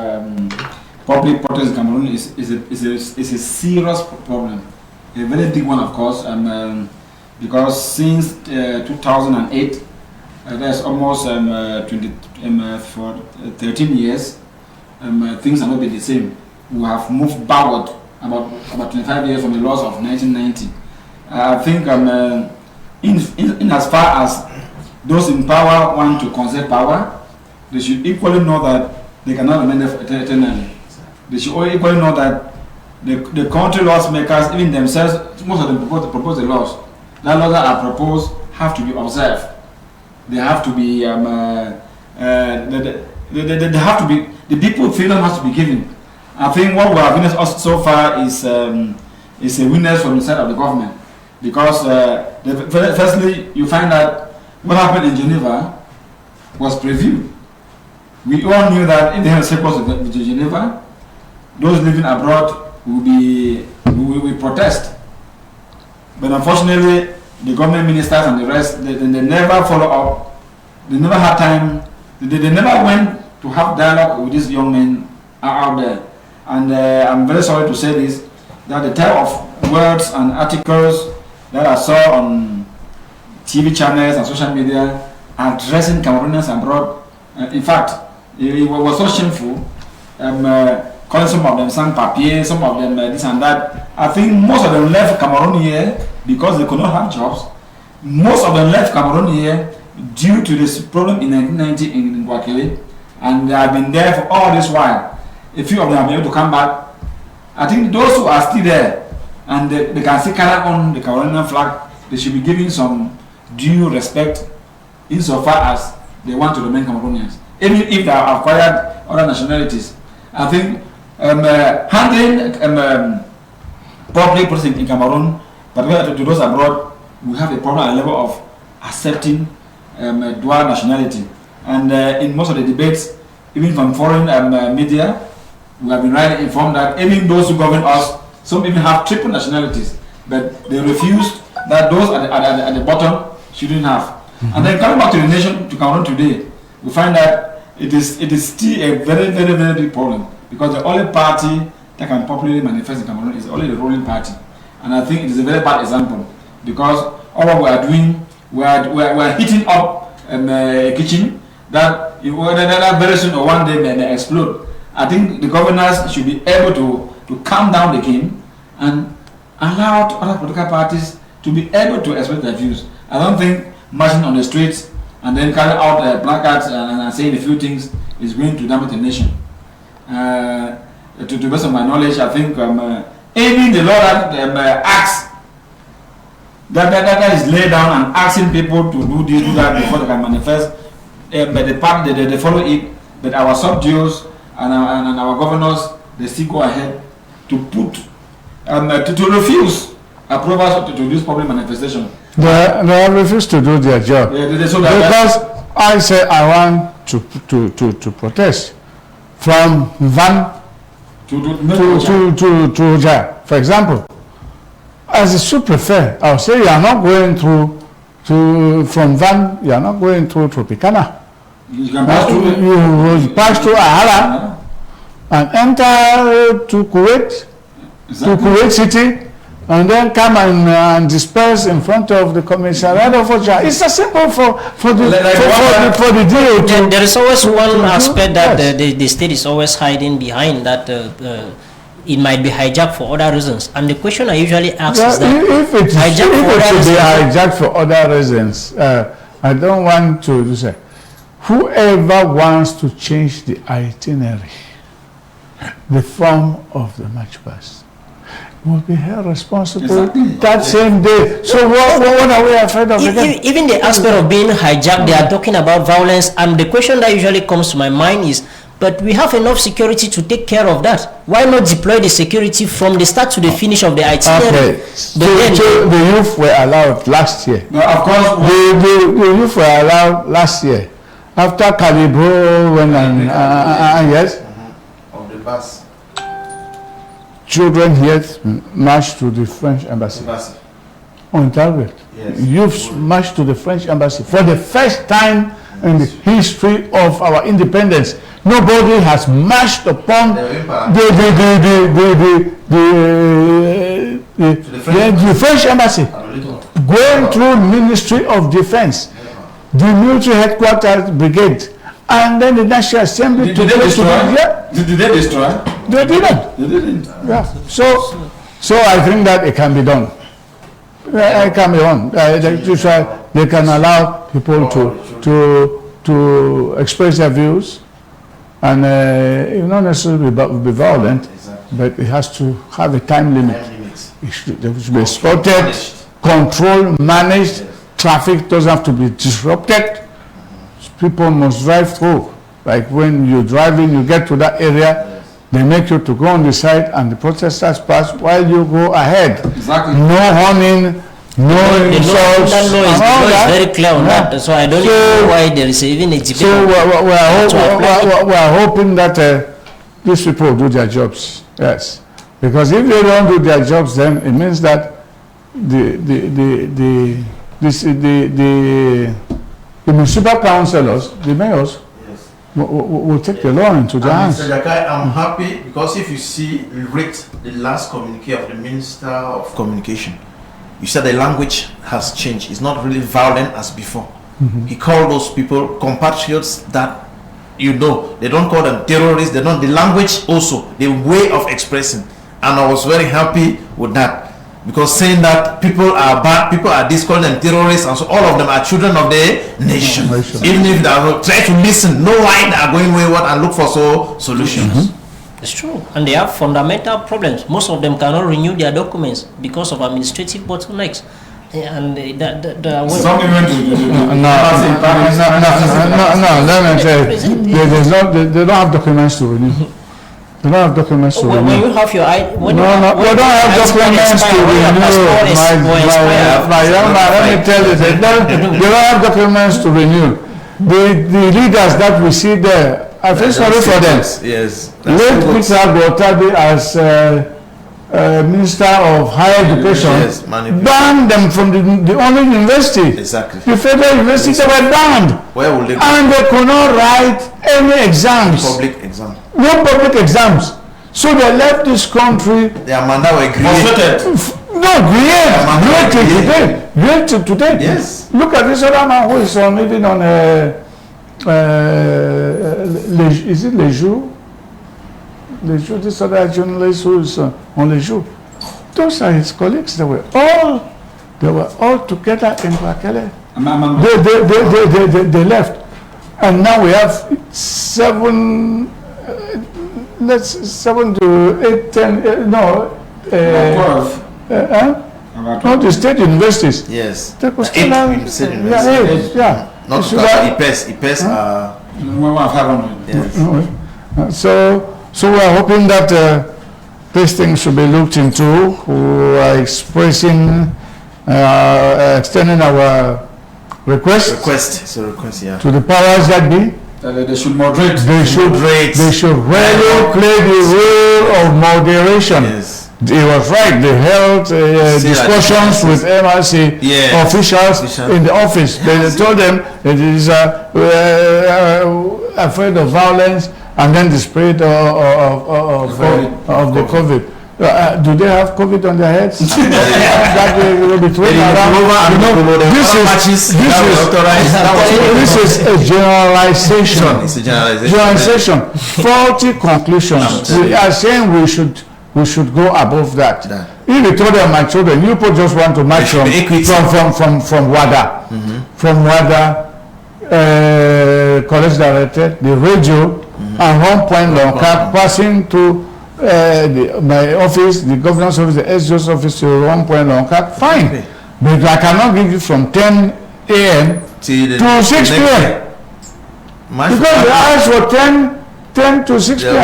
Speaker 3: public protest in Cameroon is a serious problem, a very big one, of course, because since 2008, there's almost for 13 years, things have not been the same. We have moved backward about 25 years from the laws of 1990. I think in as far as those in power want to conserve power, they should equally know that they cannot remain there eternally. They should equally know that the country laws makers, even themselves, most of them propose the laws. The laws that are proposed have to be observed. They have to be, they have to be, the people freedom has to be given. I think what we have witnessed so far is a witness from the side of the government. Because firstly, you find that what happened in Geneva was previewed. We all knew that if they had surplus to Geneva, those living abroad will protest. But unfortunately, the government ministers and the rest, they never follow up. They never had time. They never went to have dialogue with these young men out there. And I'm very sorry to say this, that the type of words and articles that I saw on TV channels and social media addressing Cameroonians abroad, in fact, it was so shameful, calling some of them sans-papiers, some of them this and that. I think most of them left Cameroon here because they could not have jobs. Most of them left Cameroon here due to this problem in 1990 in Guaquile, and they have been there for all this while. A few of them have been able to come back. I think those who are still there and they can still carry on the Cameroonian flag, they should be given some due respect insofar as they want to remain Cameroonians, even if they have acquired other nationalities. I think handling public protest in Cameroon, particularly to those abroad, we have a problem at the level of accepting dual nationality. And in most of the debates, even from foreign media, we have been rightly informed that even those who govern us Some even have triple nationalities, but they refused that those at the bottom shouldn't have. And then coming back to the nation, to Cameroon today, we find that it is still a very, very, very big problem, because the only party that can popularly manifest in Cameroon is only the ruling party. And I think it is a very bad example, because all what we are doing, we are heating up a kitchen that very soon or one day may explode. I think the governors should be able to calm down the game and allow other political parties to be able to express their views. I don't think marching on the streets and then carry out placards and saying a few things is going to damage the nation. To the best of my knowledge, I think aiming the law that acts that is laid down and asking people to do this, do that before they can manifest, but the party they follow it. But our sub-GOs and our governors, they still go ahead to put to refuse approvals to this public manifestation.
Speaker 1: They refuse to do their job. Because I say I want to protest from Van to Oja, for example. As a sous-prefect, I'll say you are not going from Van, you are not going through Tropicana.
Speaker 3: You can pass through.
Speaker 1: You pass through Ahara and enter to Kuwait, to Kuwait City, and then come and disperse in front of the commissariat of Oja. It's a simple for the deal.
Speaker 5: There is always one aspect that the state is always hiding behind, that it might be hijacked for other reasons. And the question I usually ask is that
Speaker 1: if it be hijacked for other reasons, I don't want to say, whoever wants to change the itinerary, the form of the march past, will be held responsible that same day. So what are we afraid of again?
Speaker 5: Even the aspect of being hijacked, they are talking about violence, and the question that usually comes to my mind is, but we have enough security to take care of that. Why not deploy the security from the start to the finish of the itinerary?
Speaker 1: Okay. So the youth were allowed last year.
Speaker 3: No, of course.
Speaker 1: The youth were allowed last year. After Calibro went yes.
Speaker 2: Of the bus.
Speaker 1: Children here marched to the French embassy. On target.
Speaker 2: Yes.
Speaker 1: Youths marched to the French embassy for the first time in the history of our independence. Nobody has marched upon the French embassy, going through Ministry of Defense, the military headquarters brigade, and then the National Assembly.
Speaker 3: Did they destroy? Did they destroy?
Speaker 1: They didn't.
Speaker 3: They didn't.
Speaker 1: Yeah. So I think that it can be done. It can be done. They can allow people to express their views, and it not necessarily be violent, but it has to have a time limit. It should be spotted, controlled, managed. Traffic doesn't have to be disrupted. People must drive through. Like when you're driving, you get to that area, they make you to go on the side, and the protesters pass while you go ahead.
Speaker 3: Exactly.
Speaker 1: No horning. No insults.
Speaker 5: That law is very clear on that, so I don't know why there is even a debate.
Speaker 1: So we are hoping that these people do their jobs. Yes, because if they don't do their jobs, then it means that the municipal councillors, the mayors, will take the law into their hands.
Speaker 2: Mr. Jakai, I'm happy because if you see, read the last communique of the Minister of Communication, you said the language has changed. It's not really violent as before. He called those people compatriots that, they don't call them terrorists. They don't. The language also, the way of expressing. And I was very happy with that. Because saying that people are bad, people are this, calling them terrorists, and so all of them are children of the nation. Even if they are try to listen, know why they are going wayward and look for solutions.
Speaker 5: It's true, and they have fundamental problems. Most of them cannot renew their documents because of administrative bottlenecks. And
Speaker 1: no, let me tell you, they don't have documents to renew. They don't have documents to renew.
Speaker 5: When you have your
Speaker 1: they don't have documents to renew. My young man, let me tell you, they don't have documents to renew. The leaders that we see there, I feel sorry for them.
Speaker 2: Yes.
Speaker 1: Late Peter Gotabi as Minister of Higher Education,
Speaker 2: Yes,
Speaker 1: banned them from the only university.
Speaker 2: Exactly.
Speaker 1: The federal university, they were banned.
Speaker 2: Where will they go?
Speaker 1: And they could not write any exams.
Speaker 2: Public exam.
Speaker 1: No public exams. So they left this country.
Speaker 2: Their mandat were created.
Speaker 1: No, great till today. Great till today.
Speaker 2: Yes.
Speaker 1: Look at this other man who is even on is it Les Jours? Les Jours, this other journalist who is on Les Jours. Those are his colleagues. They were all together in Bakele. They left. And now we have 7 to 8, 10,
Speaker 3: 12.
Speaker 1: Not the state universities.
Speaker 2: Yes.
Speaker 1: They could still have, yeah.
Speaker 2: Not to IPES are... Yes.
Speaker 1: So we are hoping that this thing should be looked into. We are expressing, extending our request.
Speaker 2: It's a request, yeah.
Speaker 1: To the powers that be.
Speaker 3: They should moderate.
Speaker 1: They should really play the role of moderation.
Speaker 2: Yes.
Speaker 1: It was right. They held discussions with MRC officials in the office. They told them it is afraid of violence and then the spread of the COVID. Do they have COVID on their heads? That will be thrown around. This is a generalization.
Speaker 2: It's a generalization.
Speaker 1: Faulty conclusions. We are saying we should go above that. If you told them, my children, you people just want to march from WADA, from WADA, college director, the radio, and 1 point long cap passing to my office, the governor's office, the SGO's office to 1 point long cap, fine. But I cannot give you from 10 a.m. to 6 p.m. Because the hours were 10 to 6 p.m.
Speaker 5: I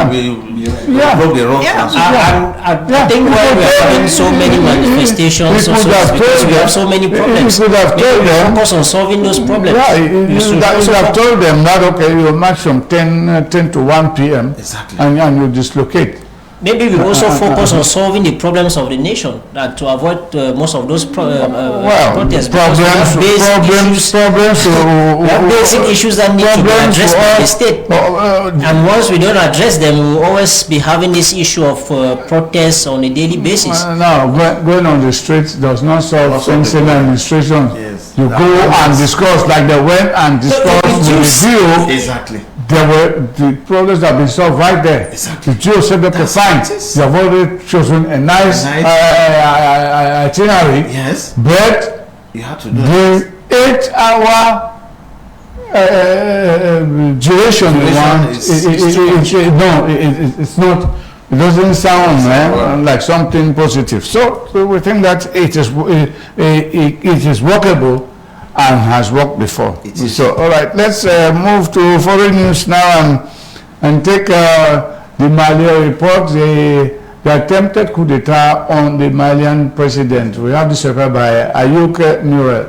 Speaker 5: think why we are having so many manifestations also is because we have so many problems.
Speaker 1: You could have told them,
Speaker 5: focus on solving those problems.
Speaker 1: Yeah, you should have told them that, okay, you march from 10 to 1 p.m.
Speaker 2: Exactly.
Speaker 1: and you dislocate.
Speaker 5: Maybe we also focus on solving the problems of the nation, to avoid most of those protests. Basic issues that need to be addressed by the state. And once we don't address them, we will always be having this issue of protests on a daily basis.
Speaker 1: Now, going on the streets does not solve things in administration.
Speaker 2: Yes.
Speaker 1: You go and discuss, like they went and discussed with the GO.
Speaker 2: Exactly.
Speaker 1: There were the problems that have been solved right there.
Speaker 2: Exactly.
Speaker 1: The GO said that fine. They have already chosen a nice itinerary.
Speaker 2: Yes.
Speaker 1: But
Speaker 2: you have to do
Speaker 1: the 8-hour duration it's not. It doesn't sound like something positive. So we think that it is workable and has worked before. So all right, let's move to foreign news now and take the Mali report, the attempted coup d'etat on the Malian president. We have this referred by Ayuk Nurel.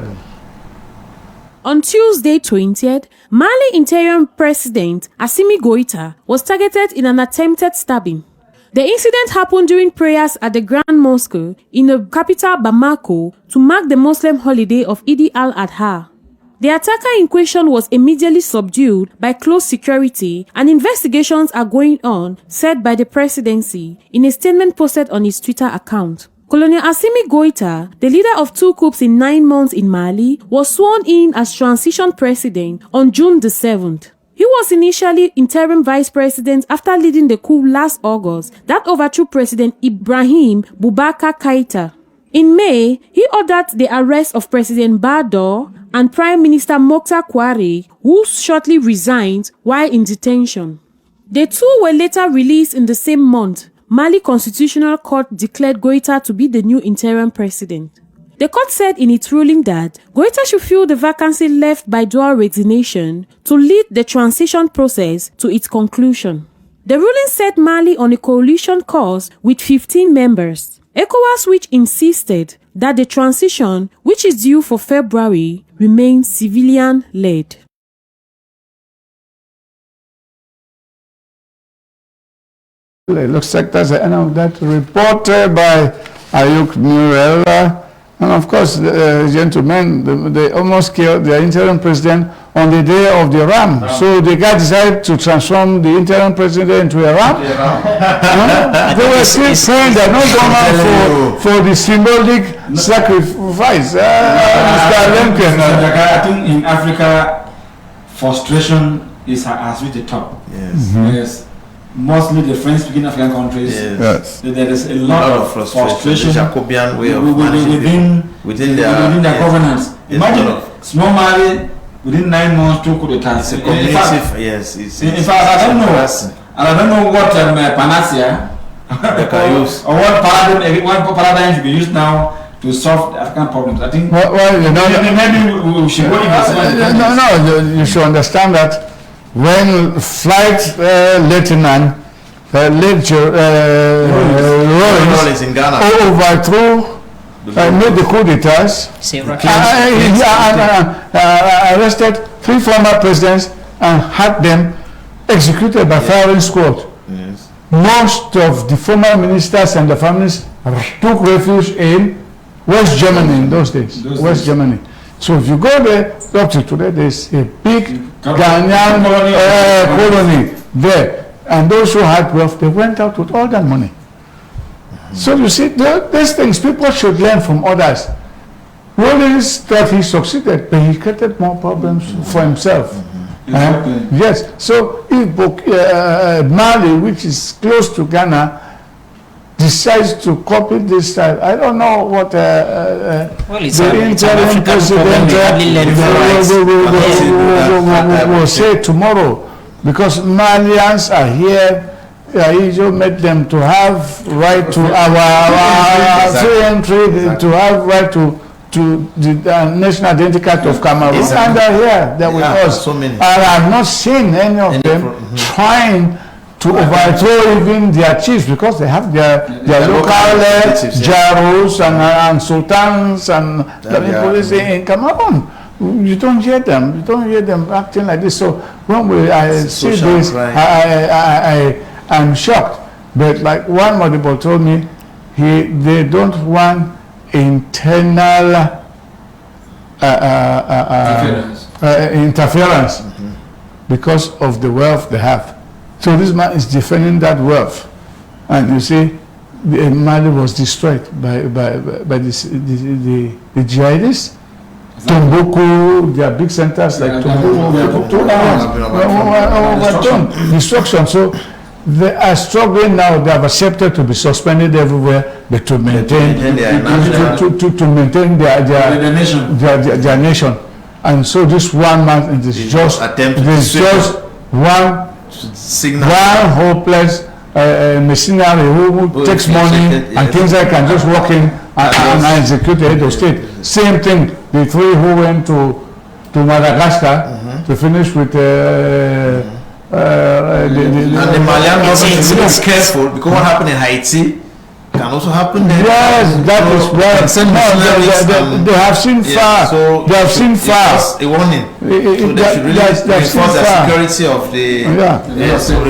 Speaker 4: On Tuesday 20th, Mali interim president Assimi Goïta was targeted in an attempted stabbing. The incident happened during prayers at the Grand Mosque in the capital Bamako to mark the Muslim holiday of Eid al-Adha. The attacker in question was immediately subdued by close security, and investigations are going on, said by the presidency in a statement posted on its Twitter account. Colonel Assimi Goïta, the leader of 2 coups in 9 months in Mali, was sworn in as transition president on June the 7th. He was initially interim vice president after leading the coup last August that overthrew President Ibrahim Boubacar Keïta. In May, he ordered the arrest of President Bador and Prime Minister Mokhtar Kouari, who shortly resigned while in detention. The two were later released in the same month. Mali Constitutional Court declared Goïta to be the new interim president. The court said in its ruling that Goïta should fill the vacancy left by dual resignation to lead the transition process to its conclusion. The ruling set Mali on a coalition course with 15 members. ECOWAS, which insisted that the transition, which is due for February, remains civilian-led.
Speaker 1: It looks like that's the end of that report by Ayuk Murella. And of course, gentlemen, they almost killed the interim president on the day of the ram. So the guy decided to transform the interim president into a ram. They were still praying they're not going out for the symbolic sacrifice.
Speaker 3: I think in Africa, frustration has reached the top.
Speaker 2: Yes.
Speaker 3: Yes. Mostly the French-speaking African countries,
Speaker 1: Yes.
Speaker 3: there is a lot of frustration
Speaker 2: The Jacobian way of managing
Speaker 3: within their governance. Imagine small Mali within 9 months, 2 coup d'etats.
Speaker 2: It's a cognitive, yes.
Speaker 3: In fact, I don't know what panacea
Speaker 2: they can use,
Speaker 3: or what paradigm should be used now to solve the African problems. I think
Speaker 1: well,
Speaker 3: maybe we should go
Speaker 1: no, you should understand that when Flight Lieutenant Rollins
Speaker 2: in Ghana
Speaker 1: overthrew, made the coup d'etats, arrested 3 former presidents and had them executed by firing squad.
Speaker 2: Yes.
Speaker 1: Most of the former ministers and the families took refuge in West Germany in those days. Germany. So if you go there, up to today, there's a big Ghanaian colony there. And those who had wealth, they went out with all that money. So you see, these things, people should learn from others. Rollins thought he succeeded, but he created more problems for himself. Yes. So if Mali, which is close to Ghana, decides to copy this style, I don't know what the interim president will say tomorrow, because Malians are here. You made them to have right to our free entry, to have right to the national identity card of Cameroon, and they're here. They're with us.
Speaker 2: So many.
Speaker 1: And I've not seen any of them trying to overthrow even their chiefs, because they have their local Jaros and sultans and police in Cameroon. You don't hear them. You don't hear them acting like this. So when I see this, I'm shocked. But like one Modibo told me, they don't want internal interference because of the wealth they have. So this man is defending that wealth, and you see, Mali was destroyed by the jihadists. Tombouctou, their big centers like Tombouctou, destruction. So they are struggling now. They have accepted to be suspended everywhere, but to maintain their nation. And so this one man is just one hopeless mercenary who takes money and things like can just walk in and execute the head of state. Same thing, the 3 who went to Madagascar to finish with the
Speaker 2: Malian government is careful, because what happened in Haiti can also happen there.
Speaker 1: Yes, that is right. They have seen far. So they have seen far.
Speaker 2: A warning. So they should really reinforce the security of the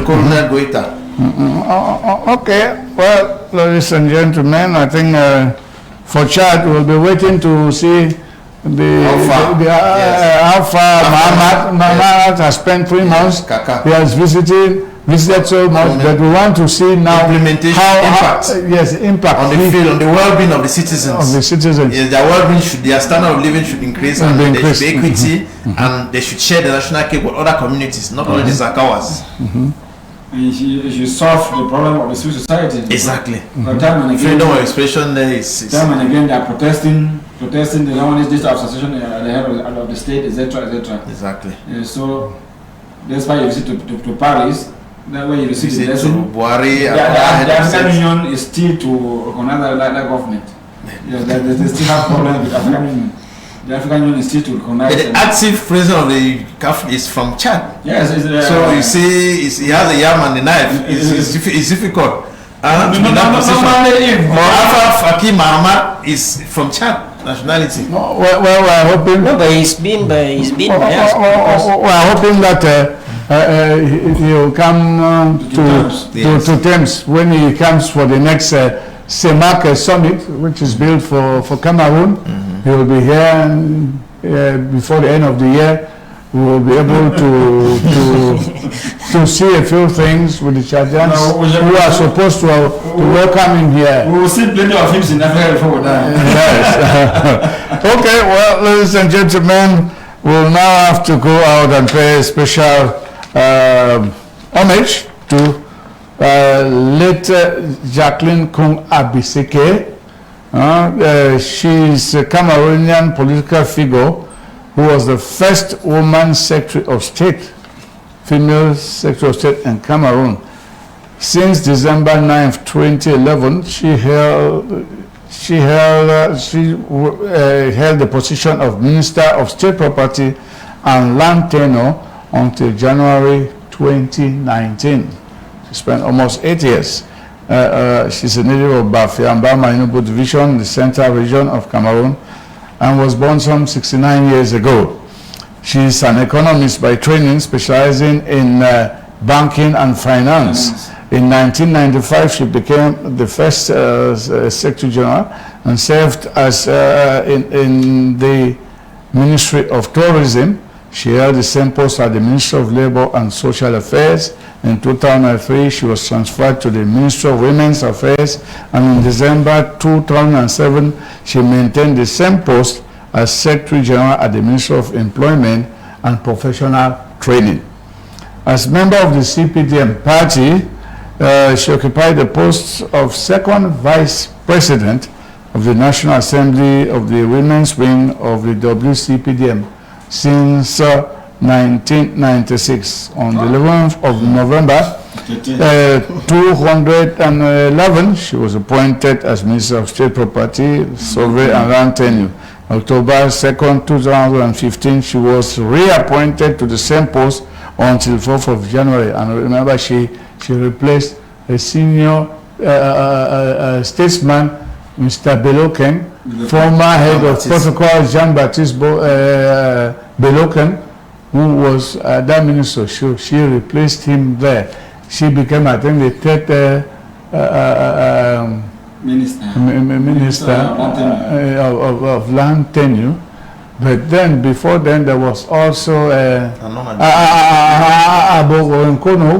Speaker 2: Colonel Goita.
Speaker 1: Okay, well, ladies and gentlemen, I think for Chad we'll be waiting to see how far Mahamat has spent 3 months. He has visited so much, but we want to see now
Speaker 2: implementation
Speaker 1: impact
Speaker 2: on the field, on the well-being of the citizens. Yes, their well-being their standard of living should increase, and there should be equity, and they should share the national cake with other communities, not only the Zakawas.
Speaker 3: You should solve the problem of the civil society.
Speaker 2: Exactly.
Speaker 3: Time and again,
Speaker 2: freedom of expression there is.
Speaker 3: Time and again, they are protesting. They don't want this association at the head of the state, etc., etc.
Speaker 2: Exactly.
Speaker 3: So that's why you visit to Paris. That way you receive the lesson. The African Union is still to recognize that government. They still have problems with the African Union. The African Union is still to recognize.
Speaker 2: The active president of the CAF is from Chad.
Speaker 3: Yes.
Speaker 2: So you see, he has a yam and a knife. It's difficult. Faki Mahama is from Chad nationality.
Speaker 1: Well, we're hoping.
Speaker 5: No, but he's been.
Speaker 1: We're hoping that he will come to Thames when he comes for the next CEMAC summit, which is built for Cameroon. He will be here and, before the end of the year. We will be able to see a few things with the Chadians who are supposed to welcome him here.
Speaker 3: We will see plenty of him in Africa before we die.
Speaker 1: Yes. Okay, well, ladies and gentlemen, we'll now have to go out and pay special homage to late Jacqueline Kung Abiseke. She is a Cameroonian political figure who was the first woman Secretary of State, female Secretary of State in Cameroon. Since December 9th, 2011, she held the position of Minister of State Property and Land Tenure until January 2019. She spent almost 8 years. She's a native of Bafiamba, Mainubu Division, the central region of Cameroon, and was born some 69 years ago. She's an economist by training, specializing in banking and finance. In 1995, she became the first Secretary General and served as in the Ministry of Tourism. She held the same post at the Ministry of Labor and Social Affairs. In 2003, she was transferred to the Ministry of Women's Affairs, and in December 2007, she maintained the same post as Secretary General at the Ministry of Employment and Professional Training. As member of the CPDM party, she occupied the post of second Vice President of the National Assembly of the Women's Wing of the WCPDM since 1996. On the 11th of November 2011, she was appointed as Minister of State Property, Survey and Land Tenure. October 2nd, 2015, she was reappointed to the same post until 4th of January. And remember, she replaced a senior statesman, Mr. Beloken, former head of protocol, Jean-Baptiste Beloken, who was that minister. She replaced him there. She became, I think, the third minister of land tenure. But then, before then, there was also Abogo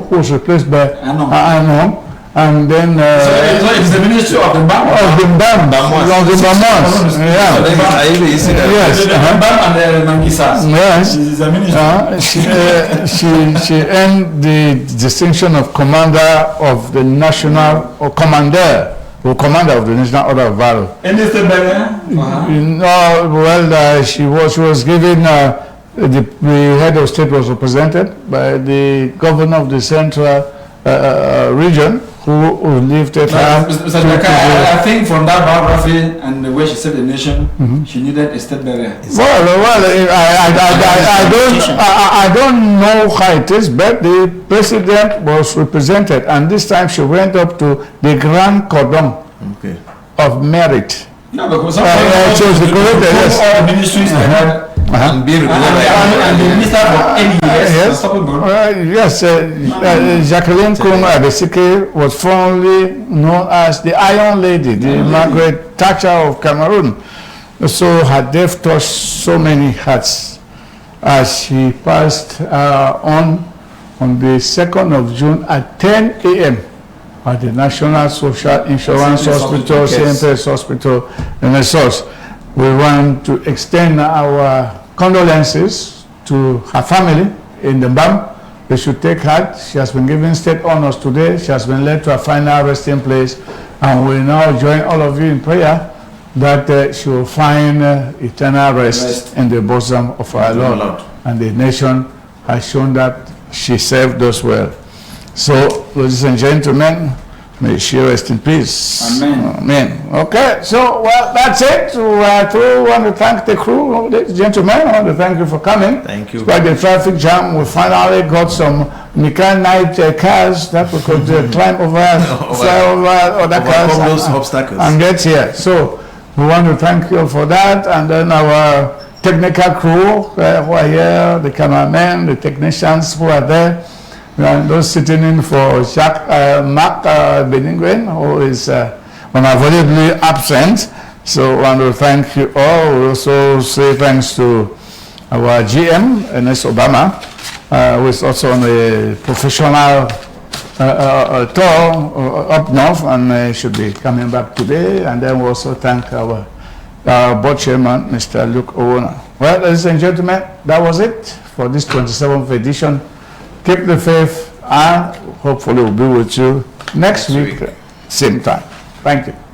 Speaker 1: who was replaced by Anon. And then
Speaker 3: so it's the Ministry of the BAM.
Speaker 1: Of the BAM. Of the BAMs. Yeah. Yes. Yes.
Speaker 3: She's a minister.
Speaker 1: She earned the distinction of Commander of the National, or Commander of the National Order of Valor.
Speaker 3: Any state barrier?
Speaker 1: No, well, she was given, the head of state was represented by the governor of the central region, who lifted her.
Speaker 3: Mr. I think from that biography and the way she saved the nation, she needed a state barrier.
Speaker 1: Well, I don't know how it is, but the president was represented, and this time she went up to the Grand Cordon of Merit.
Speaker 3: No, because
Speaker 1: she was decorated, yes.
Speaker 3: All ministries they had. And the minister for 8 years.
Speaker 1: Yes, Jacqueline Kung Abiseke was formerly known as the Iron Lady, the Margaret Thatcher of Cameroon. So her death touched so many hearts as she passed on the 2nd of June at 10 a.m. at the National Social Insurance Hospital, CMPS Hospital in the source. We want to extend our condolences to her family in the BAM. They should take heart. She has been given state honors today. She has been led to a final resting place. And we now join all of you in prayer that she will find eternal rest in the bosom of our Lord. And the nation has shown that she served us well. So, ladies and gentlemen, may she rest in peace.
Speaker 3: Amen.
Speaker 1: Amen. Okay, so, well, that's it. We want to thank the crew, ladies and gentlemen. I want to thank you for coming.
Speaker 2: Thank you.
Speaker 1: Despite the traffic jam, we finally got some Mikan night cars that we could climb over, fly over other cars
Speaker 2: those obstacles
Speaker 1: and get here. So, we want to thank you for that. And then our technical crew who are here, the cameramen, the technicians who are there, and those sitting in for Mark Beninguen, who is unavoidably absent. So I want to thank you all. We also say thanks to our GM, Ernest Obama, who is also on a professional tour up north and should be coming back today. And then we also thank our board chairman, Mr. Luke Owona. Well, ladies and gentlemen, that was it for this 27th edition. Keep the faith, and hopefully we'll be with you next week, same time. Thank you.